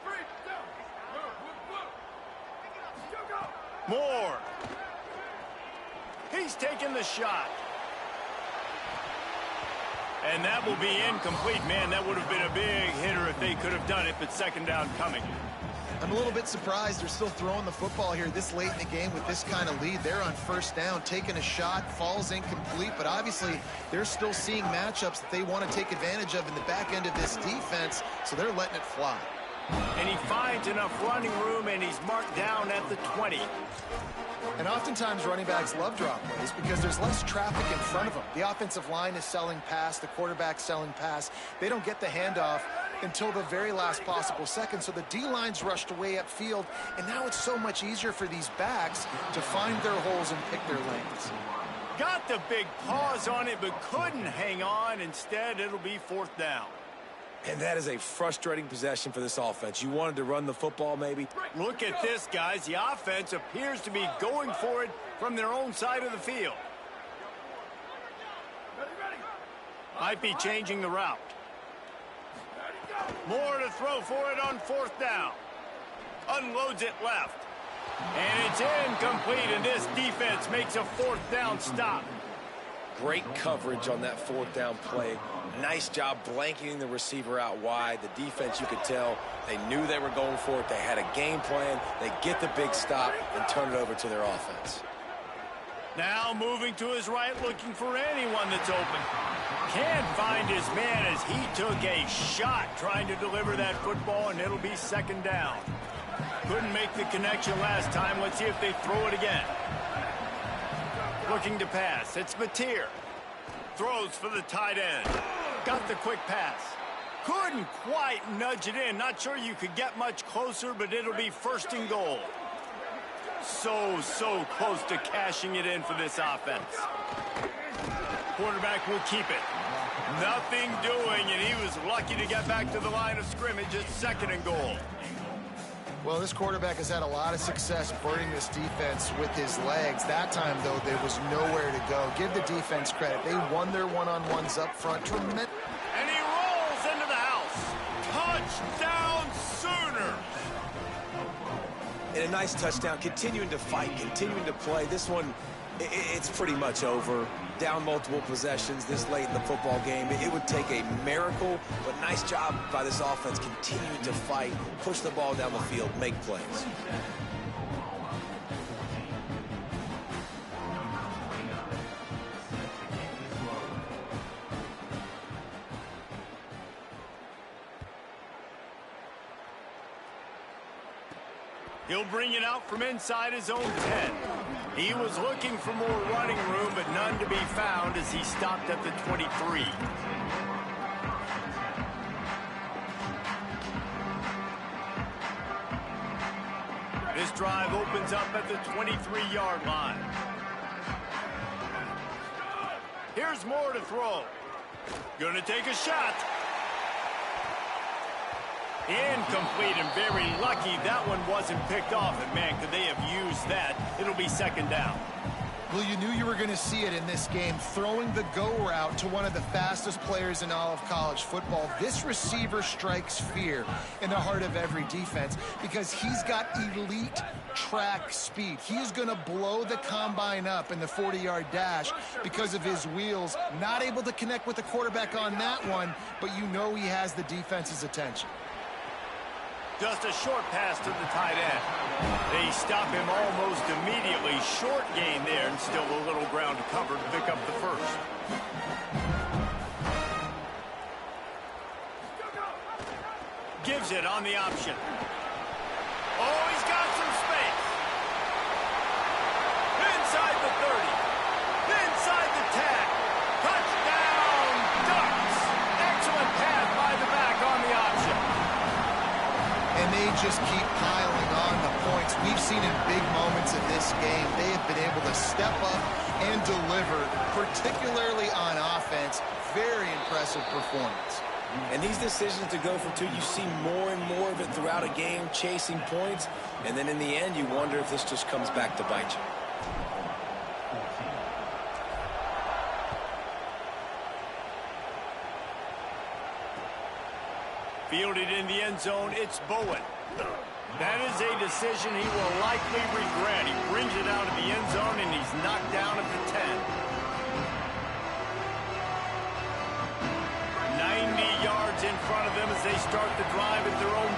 3, down. Go. Moore. He's taking the shot. And that will be incomplete. Man, that would have been a big hitter if they could have done it, but second down coming. I'm a little bit surprised they're still throwing the football here this late in the game with this kind of lead. They're on first down, taking a shot, falls incomplete, but obviously they're still seeing matchups that they want to take advantage of in the back end of this defense, so they're letting it fly. And he finds enough running room, and he's marked down at the 20. And oftentimes running backs love drop plays because there's less traffic in front of them. The offensive line is selling pass, the quarterback's selling pass. They don't get the handoff until the very last possible second. So the D-line's rushed away upfield, and now it's so much easier for these backs to find their holes and pick their lanes. Got the big pause on it, but couldn't hang on. Instead, it'll be fourth down. And that is a frustrating possession for this offense. You wanted to run the football, maybe. Look at this, guys. The offense appears to be going for it from their own side of the field. Might be changing the route. More to throw for it on fourth down. Unloads it left. And it's incomplete, and this defense makes a fourth down stop. Great coverage on that fourth down play. Nice job blanketing the receiver out wide. The defense, you could tell, they knew they were going for it. They had a game plan. They get the big stop and turn it over to their offense. Now moving to his right, looking for anyone that's open. Can't find his man as he took a shot trying to deliver that football, and it'll be second down. Couldn't make the connection last time. Let's see if they throw it again. Looking to pass. It's Mateer. Throws for the tight end. Got the quick pass. Couldn't quite nudge it in. Not sure you could get much closer, but it'll be first and goal. So close to cashing it in for this offense. Quarterback will keep it. Nothing doing, and he was lucky to get back to the line of scrimmage at second and goal. Well, this quarterback has had a lot of success burning this defense with his legs. That time, though, there was nowhere to go. Give the defense credit. They won their one-on-ones up front. Tremendous. And he rolls into the house. Touchdown Sooner. And a nice touchdown, continuing to fight, continuing to play. This one, it's pretty much over. Down multiple possessions this late in the football game. It would take a miracle, but nice job by this offense continuing to fight, push the ball down the field, make plays. He'll bring it out from inside his own 10. He was looking for more running room, but none to be found as he stopped at the 23. This drive opens up at the 23-yard line. Here's Moore to throw. Gonna take a shot. Incomplete, and very lucky that one wasn't picked off. And man, could they have used that? It'll be second down. Well, you knew you were going to see it in this game, throwing the go route to one of the fastest players in all of college football. This receiver strikes fear in the heart of every defense because he's got elite track speed. He's going to blow the combine up in the 40-yard dash because of his wheels. Not able to connect with the quarterback on that one, but you know he has the defense's attention. Just a short pass to the tight end. They stop him almost immediately. Short gain there, and still a little ground to cover to pick up the first. Gives it on the option. Oh, he's got some space. Inside the 30. Inside the 10. Touchdown, Ducks. Excellent pass by the back on the option. And they just keep piling on the points. We've seen in big moments in this game, they have been able to step up and deliver, particularly on offense. Very impressive performance. And these decisions to go for two, you see more and more of it throughout a game, chasing points. And then in the end, you wonder if this just comes back to bite you. Fielded in the end zone, it's Bowen. That is a decision he will likely regret. He brings it out of the end zone, and he's knocked down at the 10. 90 yards in front of them as they start the drive at their own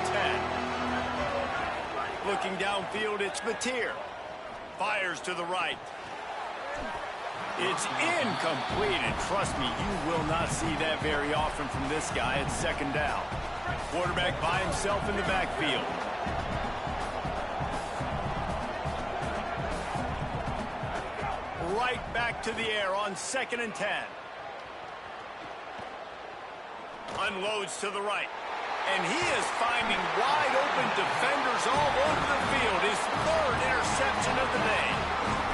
10. Looking downfield, it's Mateer. Fires to the right. It's incomplete, and trust me, you will not see that very often from this guy at second down. Quarterback by himself in the backfield. Right back to the air on 2nd and 10. Unloads to the right. And he is finding wide open defenders all over the field. His 3rd interception of the day.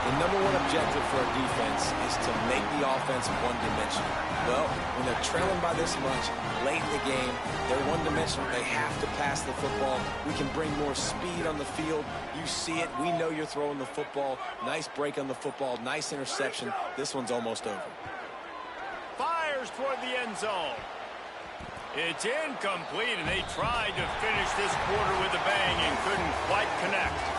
The number one objective for a defense is to make the offense one-dimensional. Well, when they're trailing by this much late in the game, they're one-dimensional. They have to pass the football. We can bring more speed on the field. You see it. We know you're throwing the football. Nice break on the football. Nice interception. This one's almost over. Fires toward the end zone. It's incomplete, and they tried to finish this quarter with a bang and couldn't quite connect.